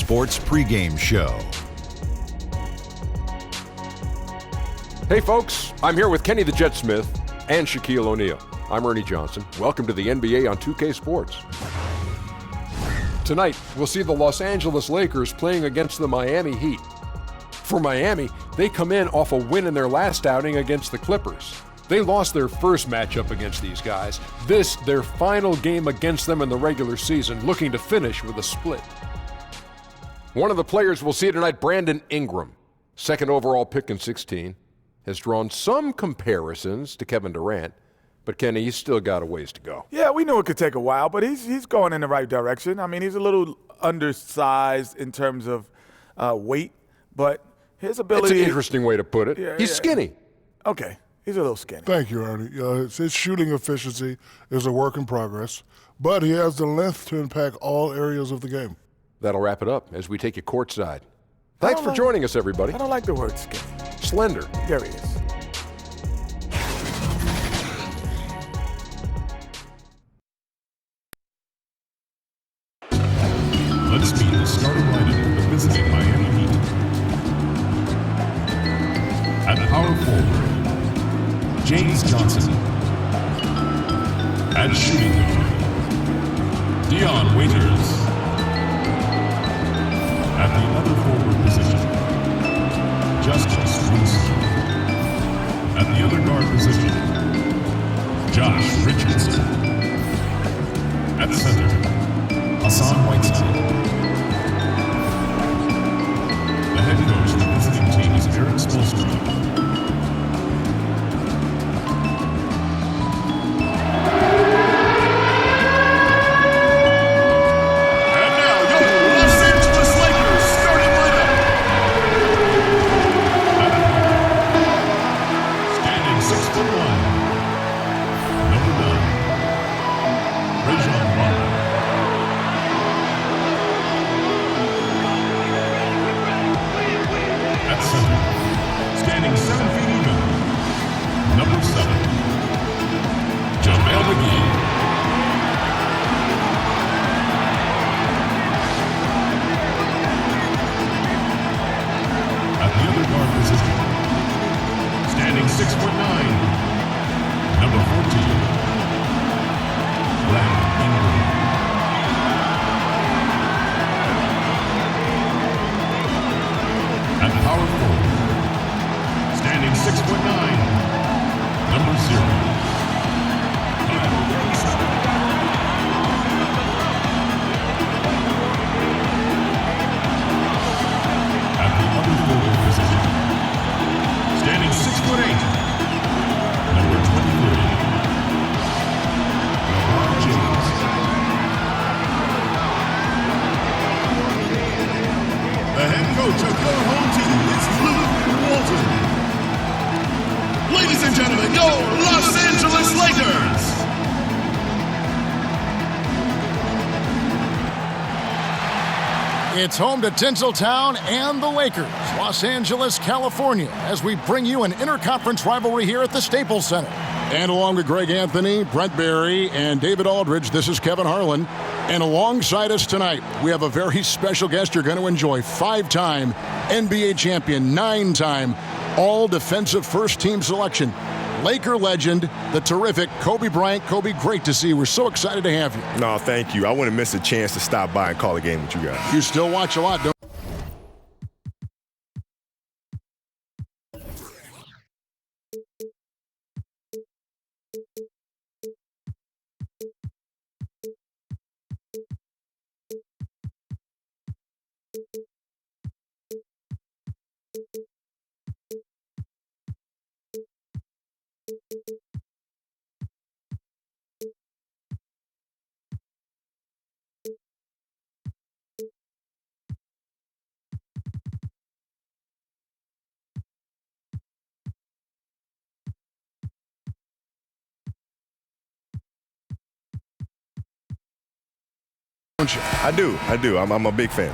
Sports Pregame Show. Hey folks, I'm here with Kenny the Jet Smith and Shaquille O'Neal. I'm Ernie Johnson. Welcome to the NBA on 2K Sports. Tonight, we'll see the Los Angeles Lakers playing against the Miami Heat. For Miami, they come in off a win in their last outing against the Clippers. They lost their first matchup against these guys. This, their final game against them in the regular season, looking to finish with a split. One of the players we'll see tonight, Brandon Ingram, second overall pick in 16, has drawn some comparisons to Kevin Durant, but Kenny, he's still got a ways to go. Yeah, we knew it could take a while, but he's going in the right direction. I mean, he's a little undersized in terms of weight, but his ability. It's an interesting way to put it. Yeah, he's skinny. Okay, he's a little skinny. Thank you, Ernie. His shooting efficiency is a work in progress, but he has the length to impact all areas of the game. That'll wrap it up as we take you courtside. Thanks for joining us, everybody. I don't like the word skinny. Slender. There he is. Let's meet the starting lineup of the visiting Miami Heat. At power forward, James Johnson. At shooting guard, Dion Waiters. At the other forward position, Justice Winslow. At the other guard position, Josh Richardson. At center, Hassan Whiteside. The head coach of the visiting team is Eric Spoelstra. And now, your Los Angeles Lakers starting lineup. Standing 6'1", number 9, Rajon Rondo. At center, standing 7 feet even, number 7, JaVale McGee. At the other guard position, standing 6'9", number 14, Brandon Ingram. At power forward, standing 6'9", number 0, Kyle Kuzma. At the other forward position, standing 6'8", number 23, LeBron James. The head coach of your home team is Luke Walton. Ladies and gentlemen, your Los Angeles Lakers. It's home to Tinseltown and the Lakers, Los Angeles, California, as we bring you an interconference rivalry here at the Staples Center. And along with Greg Anthony, Brent Barry, and David Aldridge, this is Kevin Harlan. And alongside us tonight, we have a very special guest you're going to enjoy. 5-time NBA champion, 9-time all-defensive first-team selection. Laker legend, the terrific Kobe Bryant. Kobe, great to see you. We're so excited to have you. No, thank you. I wouldn't miss a chance to stop by and call a game with you guys. You still watch a lot, don't you? I do. I'm a big fan.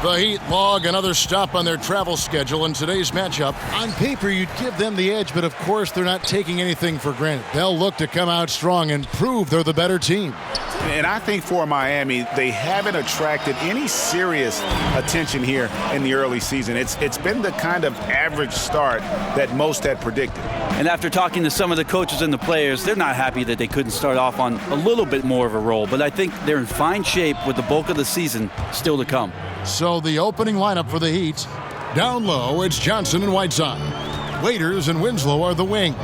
The Heat log another stop on their travel schedule in today's matchup. On paper, you'd give them the edge, but of course they're not taking anything for granted. They'll look to come out strong and prove they're the better team. And I think for Miami, they haven't attracted any serious attention here in the early season. It's been the kind of average start that most had predicted. And after talking to some of the coaches and the players, they're not happy that they couldn't start off on a little bit more of a roll. But I think they're in fine shape with the bulk of the season still to come. So the opening lineup for the Heat. Down low, it's Johnson and Whiteside. Waiters and Winslow are the wings.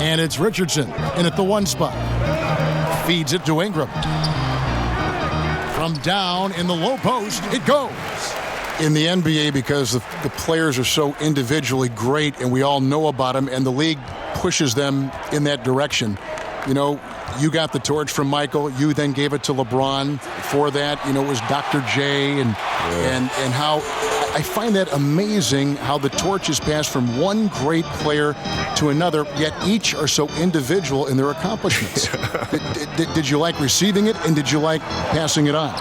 And it's Richardson in at the 1 spot. Feeds it to Ingram. From down in the low post, it goes. In the NBA, because the players are so individually great and we all know about them, and the league pushes them in that direction. You know, you got the torch from Michael. You then gave it to LeBron. Before that, you know, it was Dr. J. And how I find that amazing how the torch is passed from one great player to another, yet each are so individual in their accomplishments. Did you like receiving it, and did you like passing it on?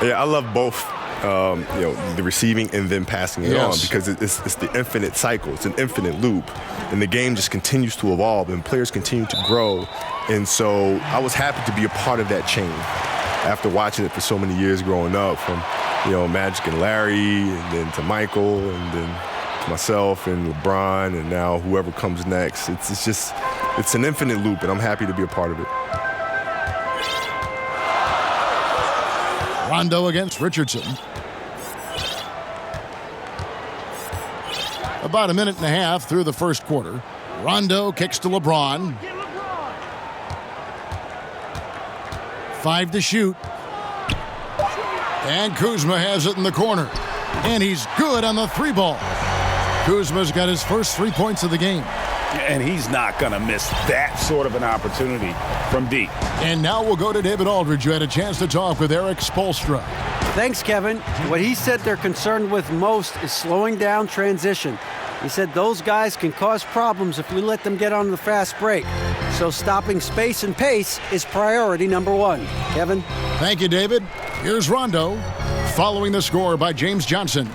Yeah, I love both. The receiving and then passing it on, because it's the infinite cycle. It's an infinite loop. And the game just continues to evolve and players continue to grow. And so I was happy to be a part of that chain after watching it for so many years growing up, from, Magic and Larry, and then to Michael, and then to myself and LeBron, and now whoever comes next. It's an infinite loop, and I'm happy to be a part of it. Rondo against Richardson. About a minute and a half through the first quarter. Rondo kicks to LeBron. 5 to shoot. And Kuzma has it in the corner. And he's good on the 3-ball. Kuzma's got his first 3 points of the game. And he's not going to miss that sort of an opportunity from deep. And now we'll go to David Aldridge, who had a chance to talk with Eric Spoelstra. Thanks, Kevin. What he said they're concerned with most is slowing down transition. He said those guys can cause problems if we let them get on the fast break. So stopping space and pace is priority number 1. Kevin? Thank you, David. Here's Rondo, following the score by James Johnson.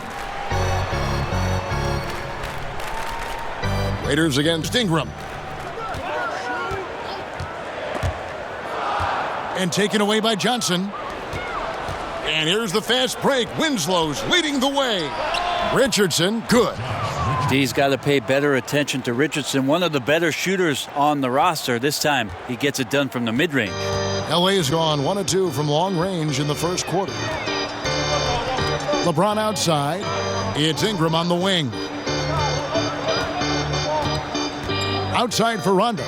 Raiders against Ingram. And taken away by Johnson. And here's the fast break. Winslow's leading the way. Richardson, good. D's got to pay better attention to Richardson, one of the better shooters on the roster. This time, he gets it done from the mid-range. LA has gone 1 of 2 from long range in the first quarter. LeBron outside. It's Ingram on the wing. Outside for Rondo.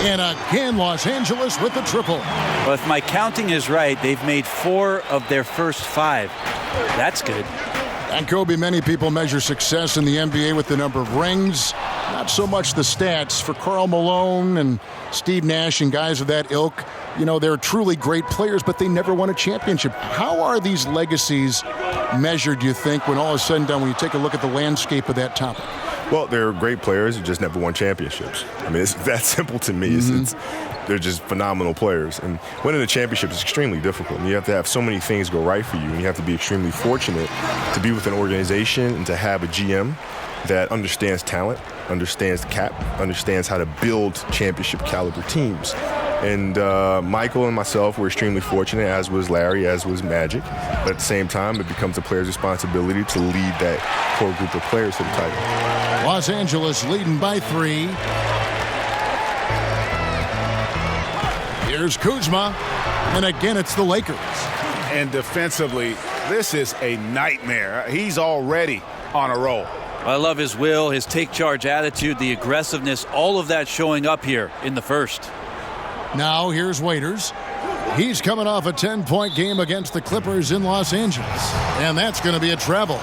And again, Los Angeles with the triple. Well, if my counting is right, they've made 4 of their first 5. That's good. And Kobe, many people measure success in the NBA with the number of rings, not so much the stats. For Karl Malone and Steve Nash and guys of that ilk, they're truly great players, but they never won a championship. How are these legacies measured, do you think, when all is said and done, when you take a look at the landscape of that topic? Well, they're great players who just never won championships. I mean, it's that simple to me. They're just phenomenal players. And winning a championship is extremely difficult. And you have to have so many things go right for you. And you have to be extremely fortunate to be with an organization and to have a GM that understands talent, understands the cap, understands how to build championship caliber teams. And Michael and myself were extremely fortunate, as was Larry, as was Magic. But at the same time, it becomes a player's responsibility to lead that core group of players to the title. Los Angeles leading by 3. Here's Kuzma. And again, it's the Lakers. And defensively, this is a nightmare. He's already on a roll. I love his will, his take charge attitude, the aggressiveness, all of that showing up here in the first. Now here's Waiters. He's coming off a 10-point game against the Clippers in Los Angeles. And that's going to be a travel.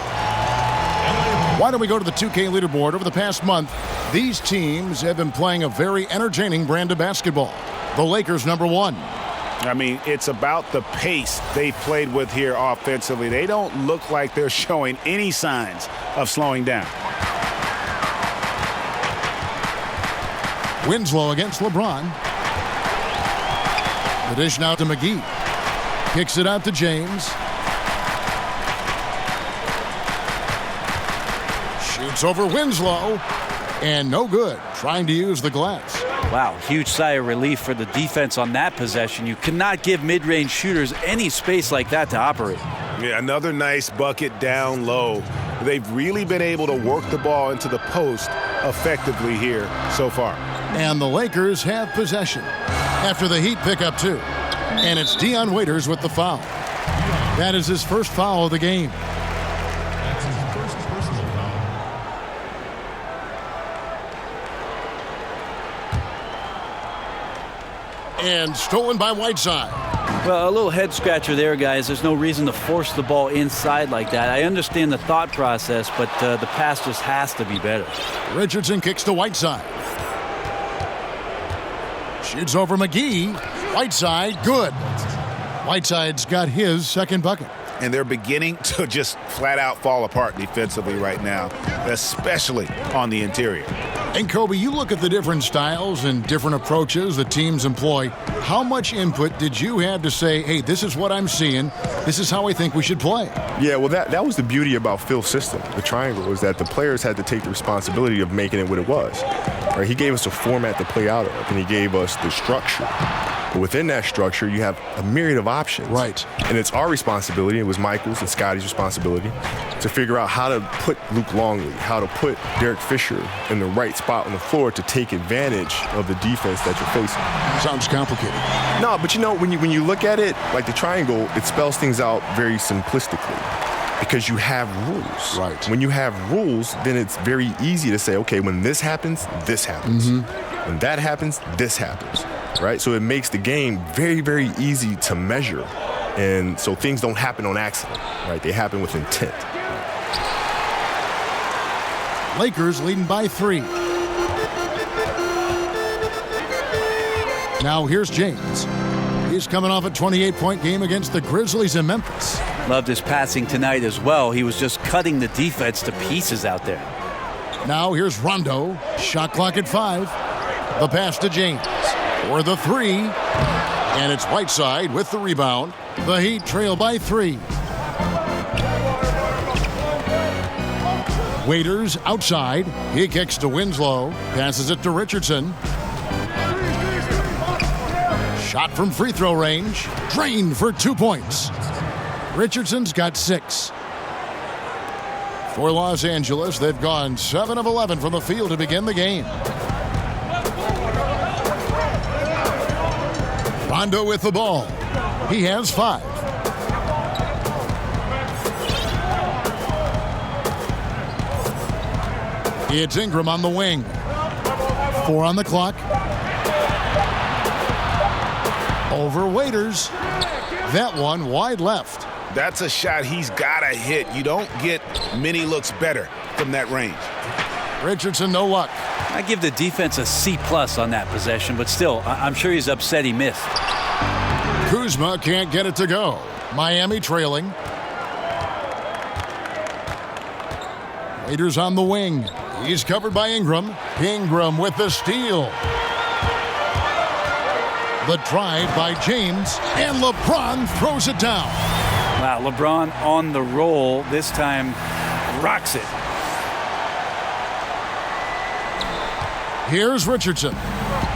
Why don't we go to the 2K leaderboard? Over the past month, these teams have been playing a very entertaining brand of basketball. The Lakers, number 1. I mean, it's about the pace they played with here offensively. They don't look like they're showing any signs of slowing down. Winslow against LeBron. The dish now to McGee. Kicks it out to James. Shoots over Winslow. And no good. Trying to use the glass. Wow, huge sigh of relief for the defense on that possession. You cannot give mid-range shooters any space like that to operate. Yeah, another nice bucket down low. They've really been able to work the ball into the post effectively here so far. And the Lakers have possession after the Heat pick up 2. And it's Dion Waiters with the foul. That is his first foul of the game. That's his first personal foul. And stolen by Whiteside. Well, a little head scratcher there, guys. There's no reason to force the ball inside like that. I understand the thought process, but the pass just has to be better. Richardson kicks to Whiteside. Shoots over McGee. Whiteside, good. Whiteside's got his second bucket. And they're beginning to just flat out fall apart defensively right now, especially on the interior. And Kobe, you look at the different styles and different approaches the teams employ. How much input did you have to say, hey, this is what I'm seeing, this is how I think we should play? Yeah, well, that was the beauty about Phil's system, the triangle, was that the players had to take the responsibility of making it what it was. Right? He gave us a format to play out of, and he gave us the structure. But within that structure, you have a myriad of options. Right. And it's our responsibility, it was Michael's and Scotty's responsibility, to figure out how to put Luke Longley, how to put Derek Fisher in the right spot on the floor to take advantage of the defense that you're facing. Sounds complicated. No, but you know, when you look at it, like the triangle, it spells things out very simplistically because you have rules. Right. When you have rules, then it's very easy to say, okay, when this happens, this happens. When that happens, this happens. Right? So it makes the game very, very easy to measure. And so things don't happen on accident, right? They happen with intent. Lakers leading by 3. Now here's James. He's coming off a 28-point game against the Grizzlies in Memphis. Loved his passing tonight as well. He was just cutting the defense to pieces out there. Now here's Rondo. Shot clock at 5. The pass to James for the 3. And it's Whiteside with the rebound. The Heat trail by 3. Waiters outside. He kicks to Winslow. Passes it to Richardson. Shot from free throw range. Drained for 2 points. Richardson's got 6. For Los Angeles, they've gone 7 of 11 from the field to begin the game. Rondo with the ball. He has 5. It's Ingram on the wing. 4 on the clock. Over Waiters. That one wide left. That's a shot he's got to hit. You don't get many looks better from that range. Richardson, no luck. I give the defense a C+ on that possession, but still, I'm sure he's upset he missed. Kuzma can't get it to go. Miami trailing. Waiters on the wing. He's covered by Ingram. Ingram with the steal. The drive by James, and LeBron throws it down. Wow, LeBron on the roll. This time, rocks it. Here's Richardson.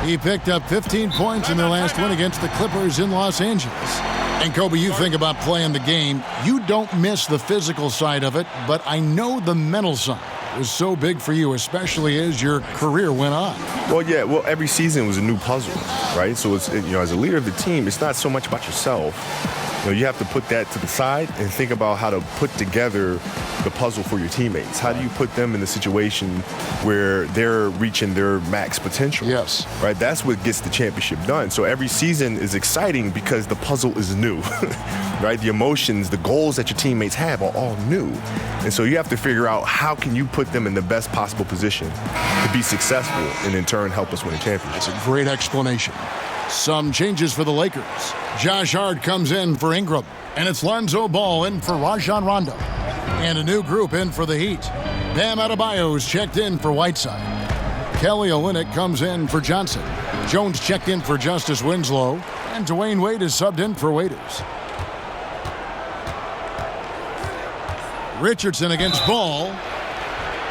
He picked up 15 points in their last win against the Clippers in Los Angeles. And Kobe, you think about playing the game. You don't miss the physical side of it, but I know the mental side was so big for you, especially as your career went on. Well, yeah. Well, every season was a new puzzle, right? So it's, as a leader of the team, it's not so much about yourself. You have to put that to the side and think about how to put together the puzzle for your teammates. How do you put them in a situation where they're reaching their max potential? Yes. Right? That's what gets the championship done. So every season is exciting because the puzzle is new. Right? The emotions, the goals that your teammates have are all new. And so you have to figure out how can you put them in the best possible position to be successful and in turn help us win a championship. That's a great explanation. Some changes for the Lakers. Josh Hart comes in for Ingram. And it's Lonzo Ball in for Rajon Rondo. And a new group in for the Heat. Bam Adebayo's checked in for Whiteside. Kelly Olynyk comes in for Johnson. Jones checked in for Justice Winslow. And Dwayne Wade is subbed in for Waiters. Richardson against Ball.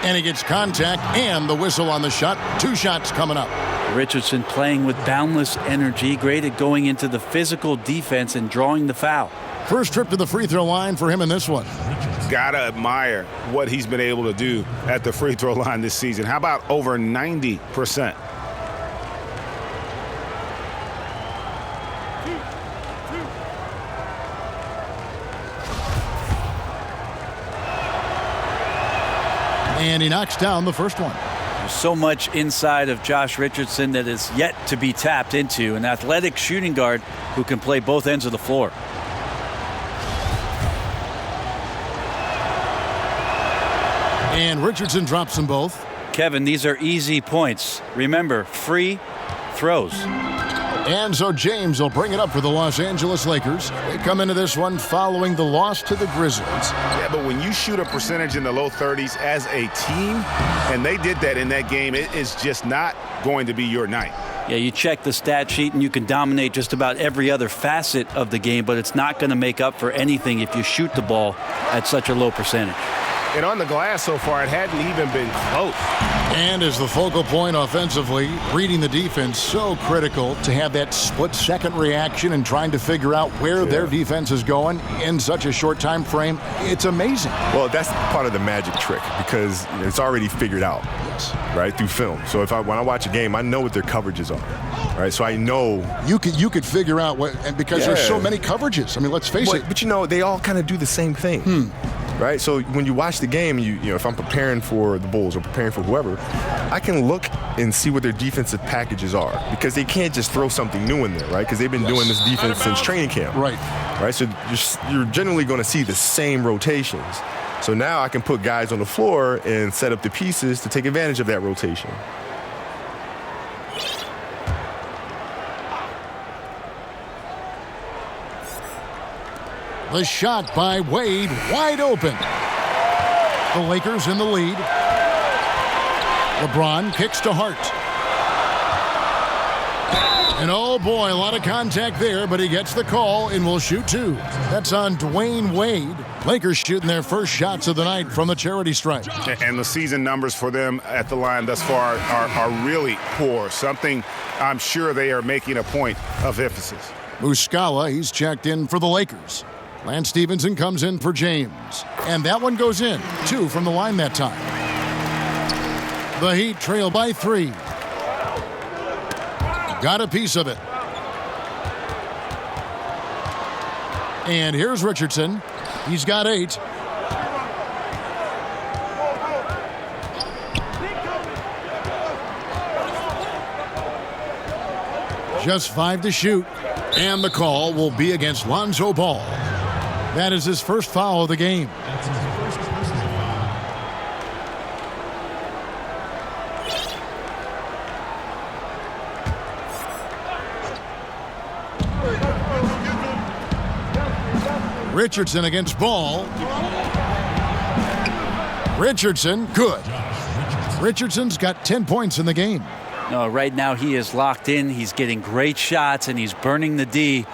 And he gets contact and the whistle on the shot. 2 shots coming up. Richardson playing with boundless energy, great at going into the physical defense and drawing the foul. First trip to the free throw line for him in this one. Gotta admire what he's been able to do at the free throw line this season. How about over 90%? And he knocks down the first one. There's so much inside of Josh Richardson that is yet to be tapped into. An athletic shooting guard who can play both ends of the floor. And Richardson drops them both. Kevin, these are easy points. Remember, free throws. And so James will bring it up for the Los Angeles Lakers. They come into this one following the loss to the Grizzlies. Yeah, but when you shoot a percentage in the low 30s as a team, and they did that in that game, it is just not going to be your night. Yeah, you check the stat sheet and you can dominate just about every other facet of the game, but it's not going to make up for anything if you shoot the ball at such a low percentage. And on the glass so far, it hadn't even been close. And as the focal point offensively, reading the defense, so critical to have that split-second reaction and trying to figure out where their defense is going in such a short time frame. It's amazing. Well, that's part of the magic trick because it's already figured out, right, through film. So when I watch a game, I know what their coverages are, right? So I know you could figure out what, and because there's so many coverages. I mean, let's face it. But you know, they all kind of do the same thing. Right, so when you watch the game, you know, if I'm preparing for the Bulls or preparing for whoever, I can look and see what their defensive packages are because they can't just throw something new in there, right? Because they've been doing this defense since training camp, right? So you're generally going to see the same rotations. So now I can put guys on the floor and set up the pieces to take advantage of that rotation. The shot by Wade, wide open. The Lakers in the lead. LeBron kicks to Hart. And oh boy, a lot of contact there, but he gets the call and will shoot two. That's on Dwayne Wade. Lakers shooting their first shots of the night from the charity stripe. And the season numbers for them at the line thus far are really poor. Something I'm sure they are making a point of emphasis. Muscala, he's checked in for the Lakers. Lance Stevenson comes in for James. And that one goes in. 2 from the line that time. The Heat trail by 3. Got a piece of it. And here's Richardson. He's got 8. Just 5 to shoot. And the call will be against Lonzo Ball. That is his first foul of the game. Richardson against Ball. Richardson, good. Richardson's got 10 points in the game. No, right now he is locked in. He's getting great shots and he's burning the D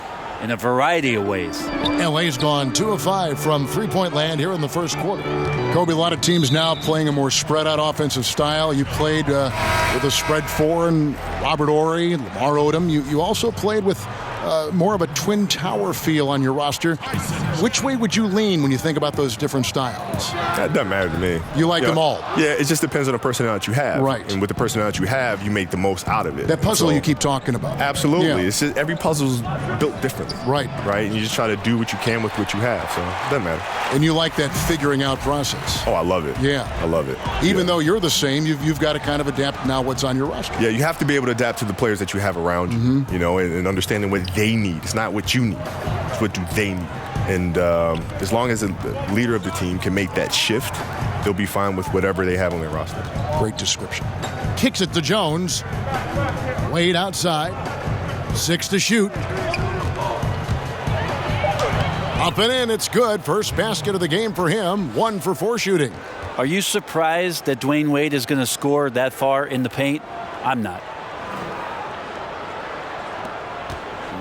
in a variety of ways. LA's gone 2 of 5 from three-point land here in the first quarter. Kobe, a lot of teams now playing a more spread-out offensive style. You played with a spread 4 and Robert Horry, Lamar Odom. You also played with more of a twin tower feel on your roster. Which way would you lean when you think about those different styles? That doesn't matter to me. You like them all? Yeah, it just depends on the personnel that you have. Right. And with the personnel that you have, you make the most out of it. That puzzle you keep talking about. Absolutely. Yeah. It's just, every puzzle's built differently. Right. Right? And you just try to do what you can with what you have. So it doesn't matter. And you like that figuring out process. Oh, I love it. Yeah. I love it. Even though you're the same, you've got to kind of adapt now what's on your roster. Yeah, you have to be able to adapt to the players that you have around you, you know, and understanding what they need. It's not what you need. It's what do they need. And as long as the leader of the team can make that shift, they'll be fine with whatever they have on their roster. Great description. Kicks it to Jones. Wade outside. 6 to shoot. Up and in, it's good. First basket of the game for him. 1 for 4 shooting. Are you surprised that Dwayne Wade is going to score that far in the paint? I'm not.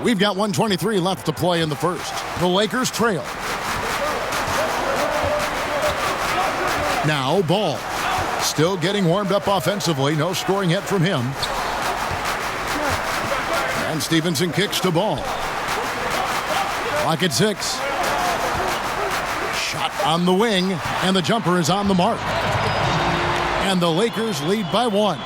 We've got 1:23 left to play in the first. The Lakers trail. Now Ball. Still getting warmed up offensively. No scoring yet from him. And Stevenson kicks to Ball. Clock at 6. Shot on the wing, and the jumper is on the mark. And the Lakers lead by 1.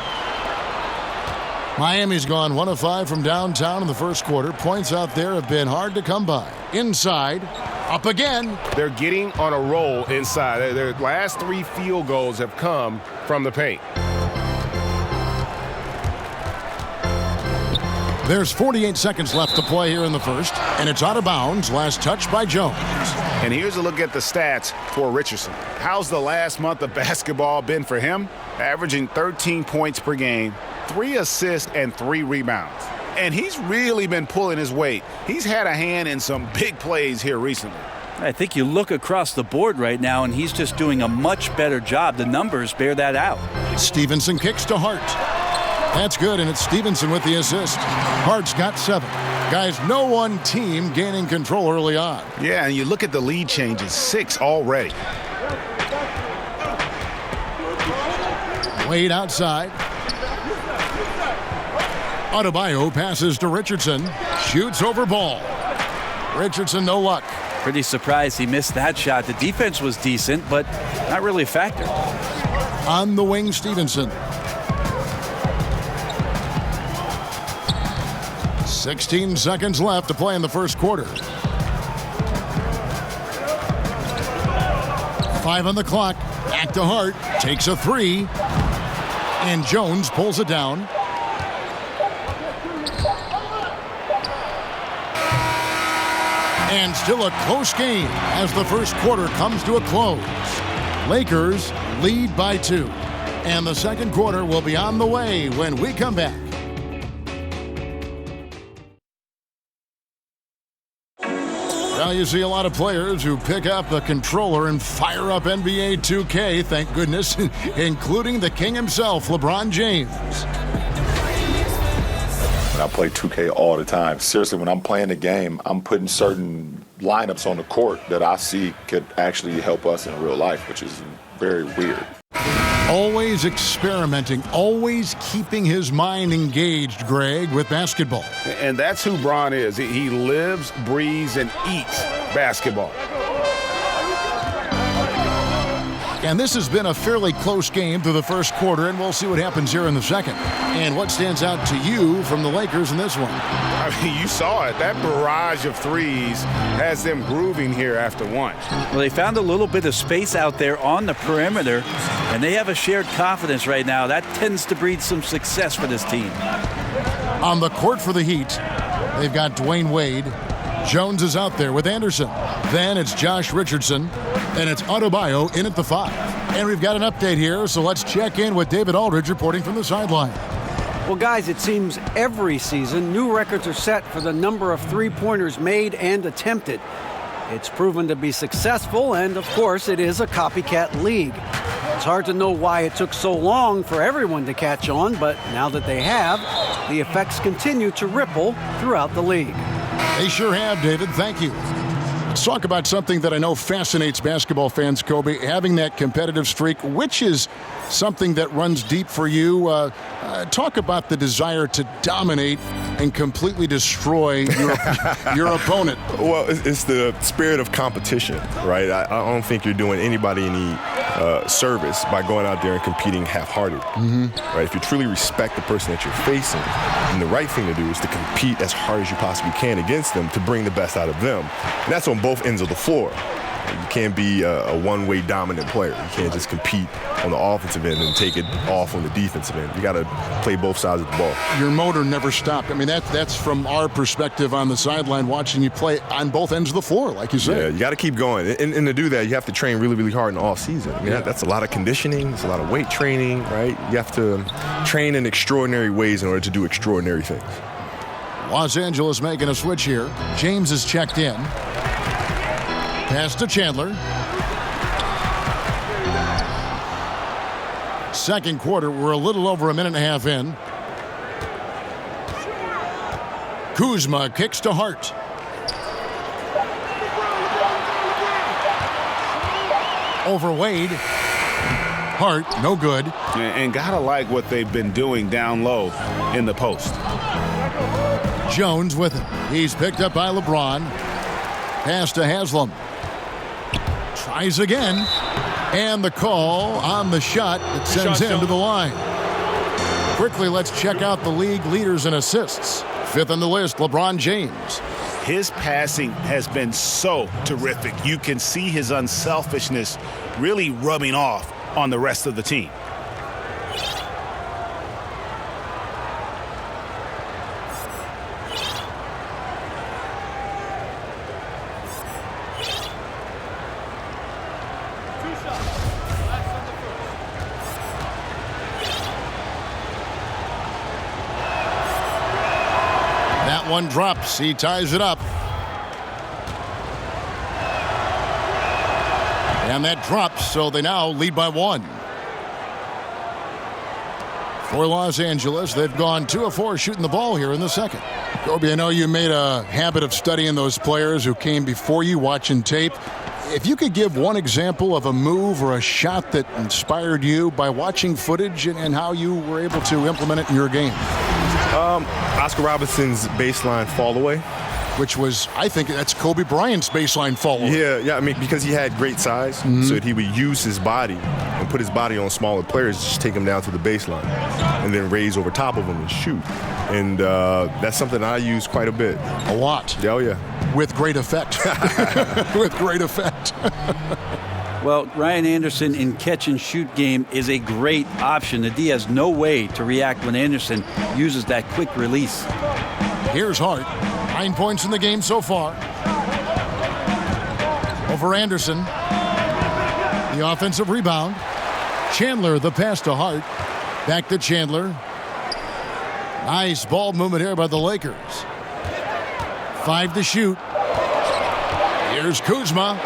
Miami's gone 1 of 5 from downtown in the first quarter. Points out there have been hard to come by. Inside, up again. They're getting on a roll inside. Their last 3 field goals have come from the paint. There's 48 seconds left to play here in the first, and it's out of bounds. Last touch by Jones. And here's a look at the stats for Richardson. How's the last month of basketball been for him? Averaging 13 points per game, 3 assists, and 3 rebounds. And he's really been pulling his weight. He's had a hand in some big plays here recently. I think you look across the board right now, and he's just doing a much better job. The numbers bear that out. Stevenson kicks to Hart. That's good, and it's Stevenson with the assist. Hart's got 7. Guys, no one team gaining control early on. Yeah, and you look at the lead changes, 6 already. Wade outside. Adebayo passes to Richardson. Shoots over Ball. Richardson, no luck. Pretty surprised he missed that shot. The defense was decent, but not really a factor. On the wing, Stevenson. 16 seconds left to play in the first quarter. 5 on the clock. Back to Hart. Takes a 3. And Jones pulls it down. And still a close game as the first quarter comes to a close. Lakers lead by 2. And the second quarter will be on the way when we come back. Now you see a lot of players who pick up the controller and fire up NBA 2K, thank goodness, including the king himself, LeBron James. I play 2K all the time. Seriously, when I'm playing the game, I'm putting certain lineups on the court that I see could actually help us in real life, which is very weird. Always experimenting, always keeping his mind engaged, Greg, with basketball. And that's who Bron is. He lives, breathes, and eats basketball. And this has been a fairly close game through the first quarter, and we'll see what happens here in the second. And what stands out to you from the Lakers in this one? I mean, you saw it. That barrage of threes has them grooving here after 1. Well, they found a little bit of space out there on the perimeter, and they have a shared confidence right now. That tends to breed some success for this team. On the court for the Heat, they've got Dwayne Wade. Jones is out there with Anderson. Then it's Josh Richardson, and it's Adebayo in at the 5. And we've got an update here, so let's check in with David Aldridge reporting from the sideline. Well, guys, it seems every season new records are set for the number of three-pointers made and attempted. It's proven to be successful, and of course, it is a copycat league. It's hard to know why it took so long for everyone to catch on, but now that they have, the effects continue to ripple throughout the league. They sure have, David. Thank you. Let's talk about something that I know fascinates basketball fans, Kobe, having that competitive streak, which is something that runs deep for you. Talk about the desire to dominate and completely destroy your opponent. Well, it's the spirit of competition, right? I don't think you're doing anybody any service by going out there and competing half-hearted, right? If you truly respect the person that you're facing, then the right thing to do is to compete as hard as you possibly can against them to bring the best out of them. And that's on both ends of the floor. You can't be a one-way dominant player. You can't just compete on the offensive end and take it off on the defensive end. You got to play both sides of the ball. Your motor never stopped. I mean, that's from our perspective on the sideline, watching you play on both ends of the floor, like you said. Yeah, you got to keep going. And to do that, you have to train really, really hard in the off-season. I mean, that's a lot of conditioning. It's a lot of weight training, right? You have to train in extraordinary ways in order to do extraordinary things. Los Angeles making a switch here. James is checked in. Pass to Chandler. Second quarter, we're a little over a minute and a half in. Kuzma kicks to Hart. Over Wade. Hart, no good. And gotta like what they've been doing down low in the post. Jones with it. He's picked up by LeBron. Pass to Haslam. Tries again. And the call on the shot that sends him to the line. Quickly, let's check out the league leaders in assists. 5th on the list, LeBron James. His passing has been so terrific. You can see his unselfishness really rubbing off on the rest of the team. One drops. He ties it up. And that drops, so they now lead by 1. For Los Angeles, they've gone 2 of 4 shooting the ball here in the second. Kobe, I know you made a habit of studying those players who came before you, watching tape. If you could give one example of a move or a shot that inspired you by watching footage and how you were able to implement it in your game. Oscar Robertson's baseline fall away. Which was, I think that's Kobe Bryant's baseline fall away. Yeah, I mean, because he had great size, so that he would use his body and put his body on smaller players, just take them down to the baseline, and then raise over top of them and shoot. And that's something I use quite a bit. A lot. Oh, yeah. With great effect. With great effect. Well, Ryan Anderson in catch-and-shoot game is a great option. The D has no way to react when Anderson uses that quick release. Here's Hart. 9 points in the game so far. Over Anderson. The offensive rebound. Chandler, the pass to Hart. Back to Chandler. Nice ball movement here by the Lakers. 5 to shoot. Here's Kuzma.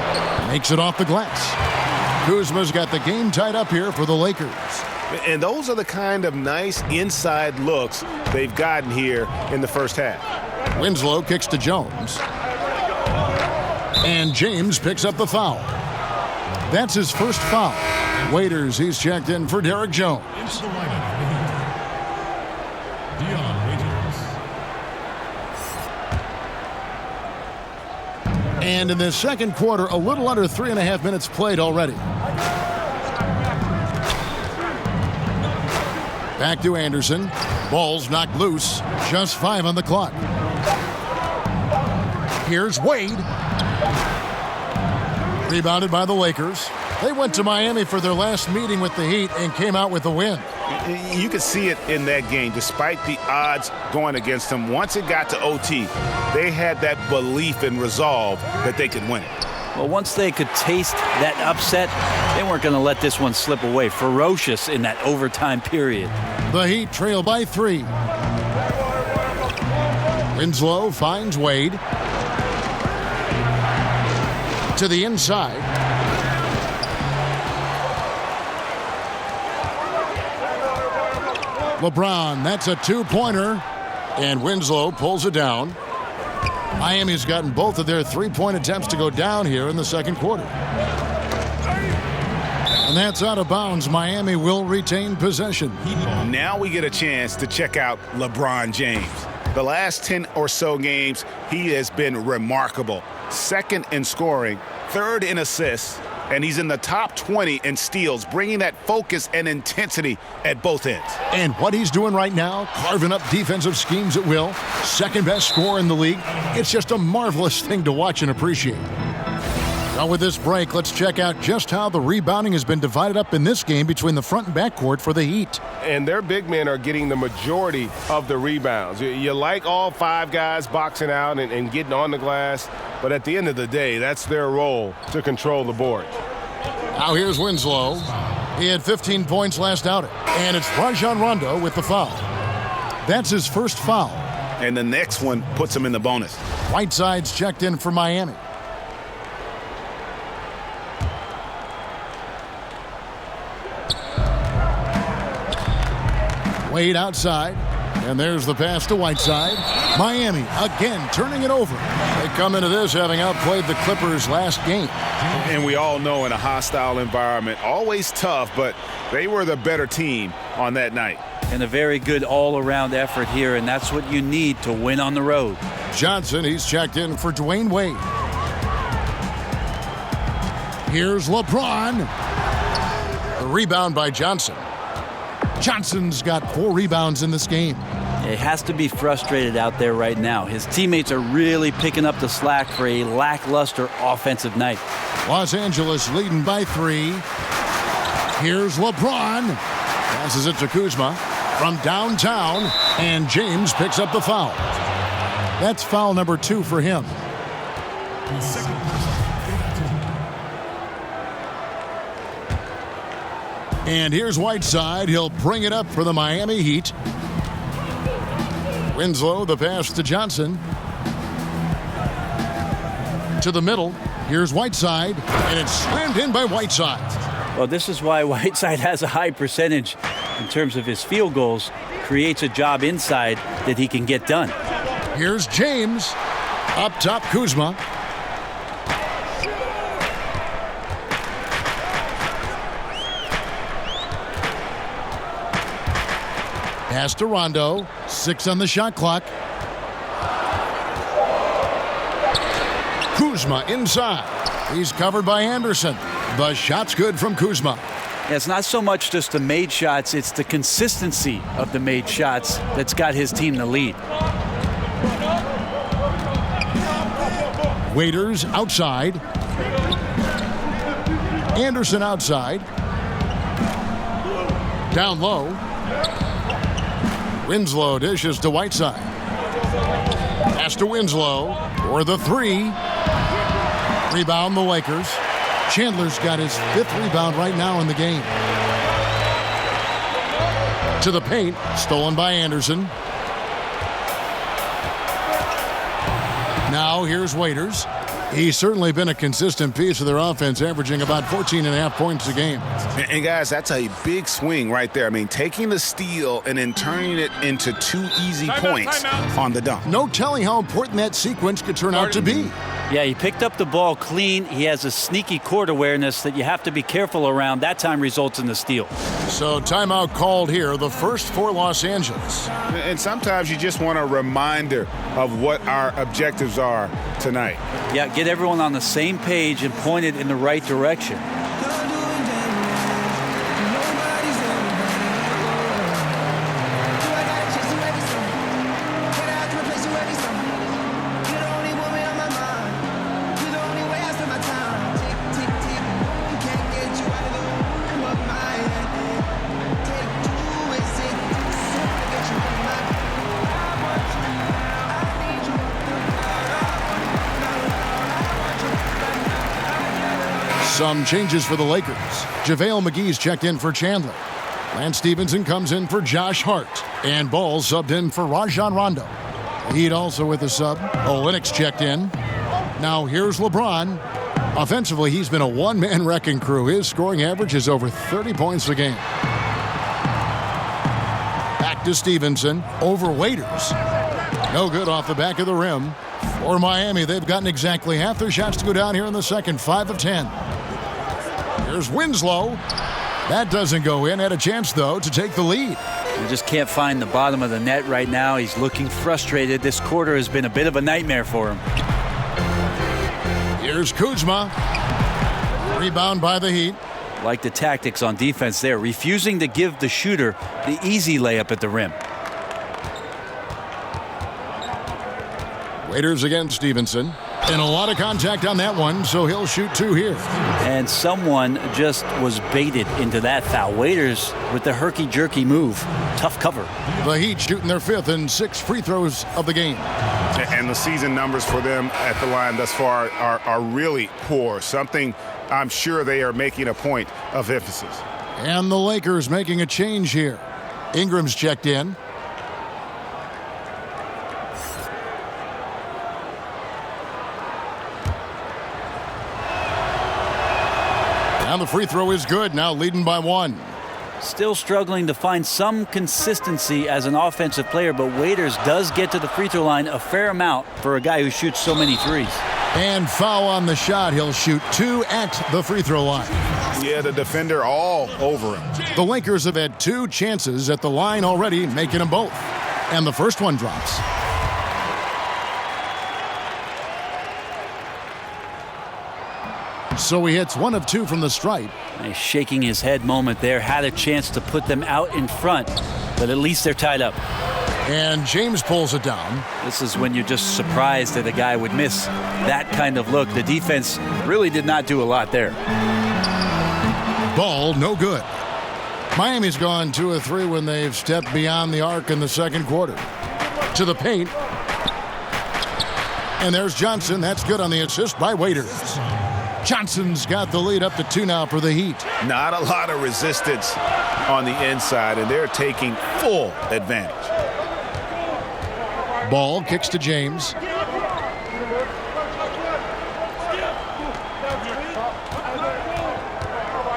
Makes it off the glass. Kuzma's got the game tied up here for the Lakers. And those are the kind of nice inside looks they've gotten here in the first half. Winslow kicks to Jones. And James picks up the foul. That's his first foul. Waiters, he's checked in for Derek Jones. Into the lineup. Dion Waiters. And in the second quarter, a little under 3.5 minutes played already. Back to Anderson. Ball's knocked loose. Just 5 on the clock. Here's Wade. Rebounded by the Lakers. They went to Miami for their last meeting with the Heat and came out with a win. You could see it in that game. Despite the odds going against them, once it got to OT, they had that belief and resolve that they could win it. Well, once they could taste that upset, they weren't going to let this one slip away. Ferocious in that overtime period. The Heat trail by 3. Winslow finds Wade. To the inside. LeBron, that's a 2-pointer. And Winslow pulls it down. Miami's gotten both of their 3-point attempts to go down here in the second quarter. And that's out of bounds. Miami will retain possession. Now we get a chance to check out LeBron James. The last 10 or so games, he has been remarkable. 2nd in scoring, 3rd in assists, and he's in the top 20 in steals, bringing that focus and intensity at both ends. And what he's doing right now, carving up defensive schemes at will, 2nd best scorer in the league. It's just a marvelous thing to watch and appreciate. Now with this break, let's check out just how the rebounding has been divided up in this game between the front and back court for the Heat. And their big men are getting the majority of the rebounds. You like all 5 guys boxing out and getting on the glass, but at the end of the day, that's their role to control the board. Now here's Winslow. He had 15 points last outing. And it's Rajon Rondo with the foul. That's his first foul. And the next one puts him in the bonus. Whiteside's checked in for Miami. Wade outside, and there's the pass to Whiteside. Miami again turning it over. They come into this having outplayed the Clippers last game. And we all know in a hostile environment, always tough, but they were the better team on that night. and a very good all-around effort here, and that's what you need to win on the road. Johnson, he's checked in for Dwayne Wade. Here's LeBron. The rebound by Johnson. Johnson's got 4 rebounds in this game. It has to be frustrated out there right now. His teammates are really picking up the slack for a lackluster offensive night. Los Angeles leading by 3. Here's LeBron. Passes it to Kuzma from downtown, and James picks up the foul. That's foul number 2 for him. And here's Whiteside. He'll bring it up for the Miami Heat. Winslow, the pass to Johnson. To the middle. Here's Whiteside, and it's slammed in by Whiteside. Well, this is why Whiteside has a high percentage in terms of his field goals. Creates a job inside that he can get done. Here's James. Up top, Kuzma. Pass to Rondo. 6 on the shot clock. Kuzma inside. He's covered by Anderson. The shot's good from Kuzma. It's not so much just the made shots, it's the consistency of the made shots that's got his team the lead. Waiters outside. Anderson outside. Down low. Winslow dishes to Whiteside. Pass to Winslow for the 3. Rebound the Lakers. Chandler's got his 5th rebound right now in the game. To the paint, stolen by Anderson. Now here's Waiters. He's certainly been a consistent piece of their offense, averaging about 14.5 points a game. And guys, that's a big swing right there. I mean, taking the steal and then turning it into 2 easy points on the dunk. No telling how important that sequence could turn out to be. Yeah, he picked up the ball clean. He has a sneaky court awareness that you have to be careful around. That time results in the steal. So timeout called here, the first for Los Angeles. And sometimes you just want a reminder of what our objectives are tonight. Yeah, get everyone on the same page and pointed in the right direction. Some changes for the Lakers. JaVale McGee's checked in for Chandler. Lance Stevenson comes in for Josh Hart. And Ball subbed in for Rajon Rondo. Heat also with a sub. Olynyk checked in. Now here's LeBron. Offensively, he's been a one-man wrecking crew. His scoring average is over 30 points a game. Back to Stevenson. Over Waiters. No good off the back of the rim. For Miami, they've gotten exactly half their shots to go down here in the second. 5 of 10. Here's Winslow. That doesn't go in. Had a chance, though, to take the lead. You just can't find the bottom of the net right now. He's looking frustrated. This quarter has been a bit of a nightmare for him. Here's Kuzma. Rebound by the Heat. Like the tactics on defense there, refusing to give the shooter the easy layup at the rim. Waiters against Stevenson. And a lot of contact on that one, so he'll shoot 2 here. And someone just was baited into that foul. Waiters with the herky-jerky move. Tough cover. The Heat shooting their 5th and 6th free throws of the game. And the season numbers for them at the line thus far are really poor. Something I'm sure they are making a point of emphasis. And the Lakers making a change here. Ingram's checked in. And the free throw is good, now leading by 1. Still struggling to find some consistency as an offensive player, but Waiters does get to the free throw line a fair amount for a guy who shoots so many threes. And foul on the shot. He'll shoot 2 at the free throw line. Yeah, the defender all over him. The Lakers have had 2 chances at the line already, making them both. And the first one drops. So he hits 1 of 2 from the stripe. A shaking his head moment there. Had a chance to put them out in front, but at least they're tied up. And James pulls it down. This is when you're just surprised that a guy would miss that kind of look. The defense really did not do a lot there. Ball, no good. Miami's gone 2 of 3 when they've stepped beyond the arc in the second quarter. To the paint. And there's Johnson. That's good on the assist by Waiters. Johnson's got the lead up to 2 now for the Heat. Not a lot of resistance on the inside, and they're taking full advantage. Ball kicks to James.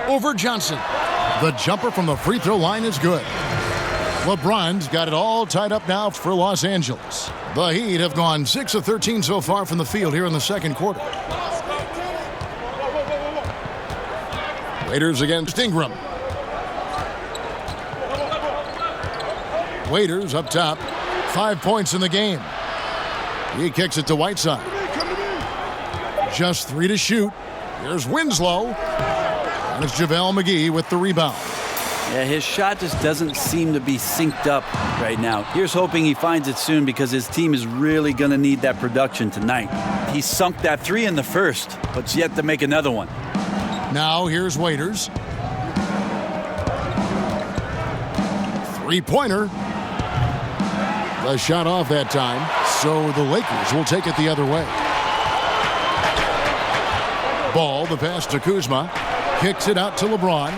Over Johnson. The jumper from the free throw line is good. LeBron's got it all tied up now for Los Angeles. The Heat have gone 6 of 13 so far from the field here in the second quarter. Waiters against Ingram. Waiters up top. 5 points in the game. He kicks it to Whiteside. Just 3 to shoot. Here's Winslow. And it's JaVale McGee with the rebound. Yeah, his shot just doesn't seem to be synced up right now. Here's hoping he finds it soon because his team is really going to need that production tonight. He sunk that 3 in the first, but's yet to make another one. Now here's Waiters. 3-pointer. The shot off that time, so the Lakers will take it the other way. Ball, the pass to Kuzma. Kicks it out to LeBron.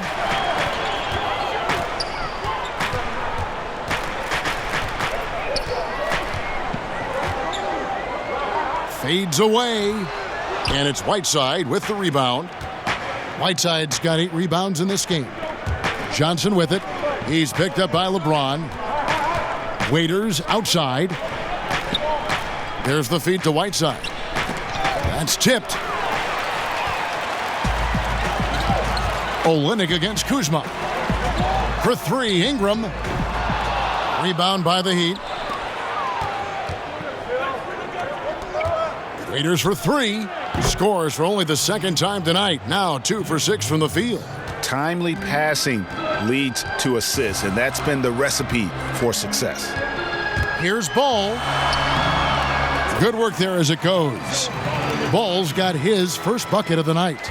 Fades away. And it's Whiteside with the rebound. Whiteside's got 8 rebounds in this game. Johnson with it. He's picked up by LeBron. Waiters outside. There's the feed to Whiteside. That's tipped. Olynyk against Kuzma. For 3, Ingram. Rebound by the Heat. Waiters for 3. Scores for only the second time tonight. Now 2 for 6 from the field. Timely passing leads to assists, and that's been the recipe for success. Here's Ball. Good work there as it goes. Ball's got his first bucket of the night.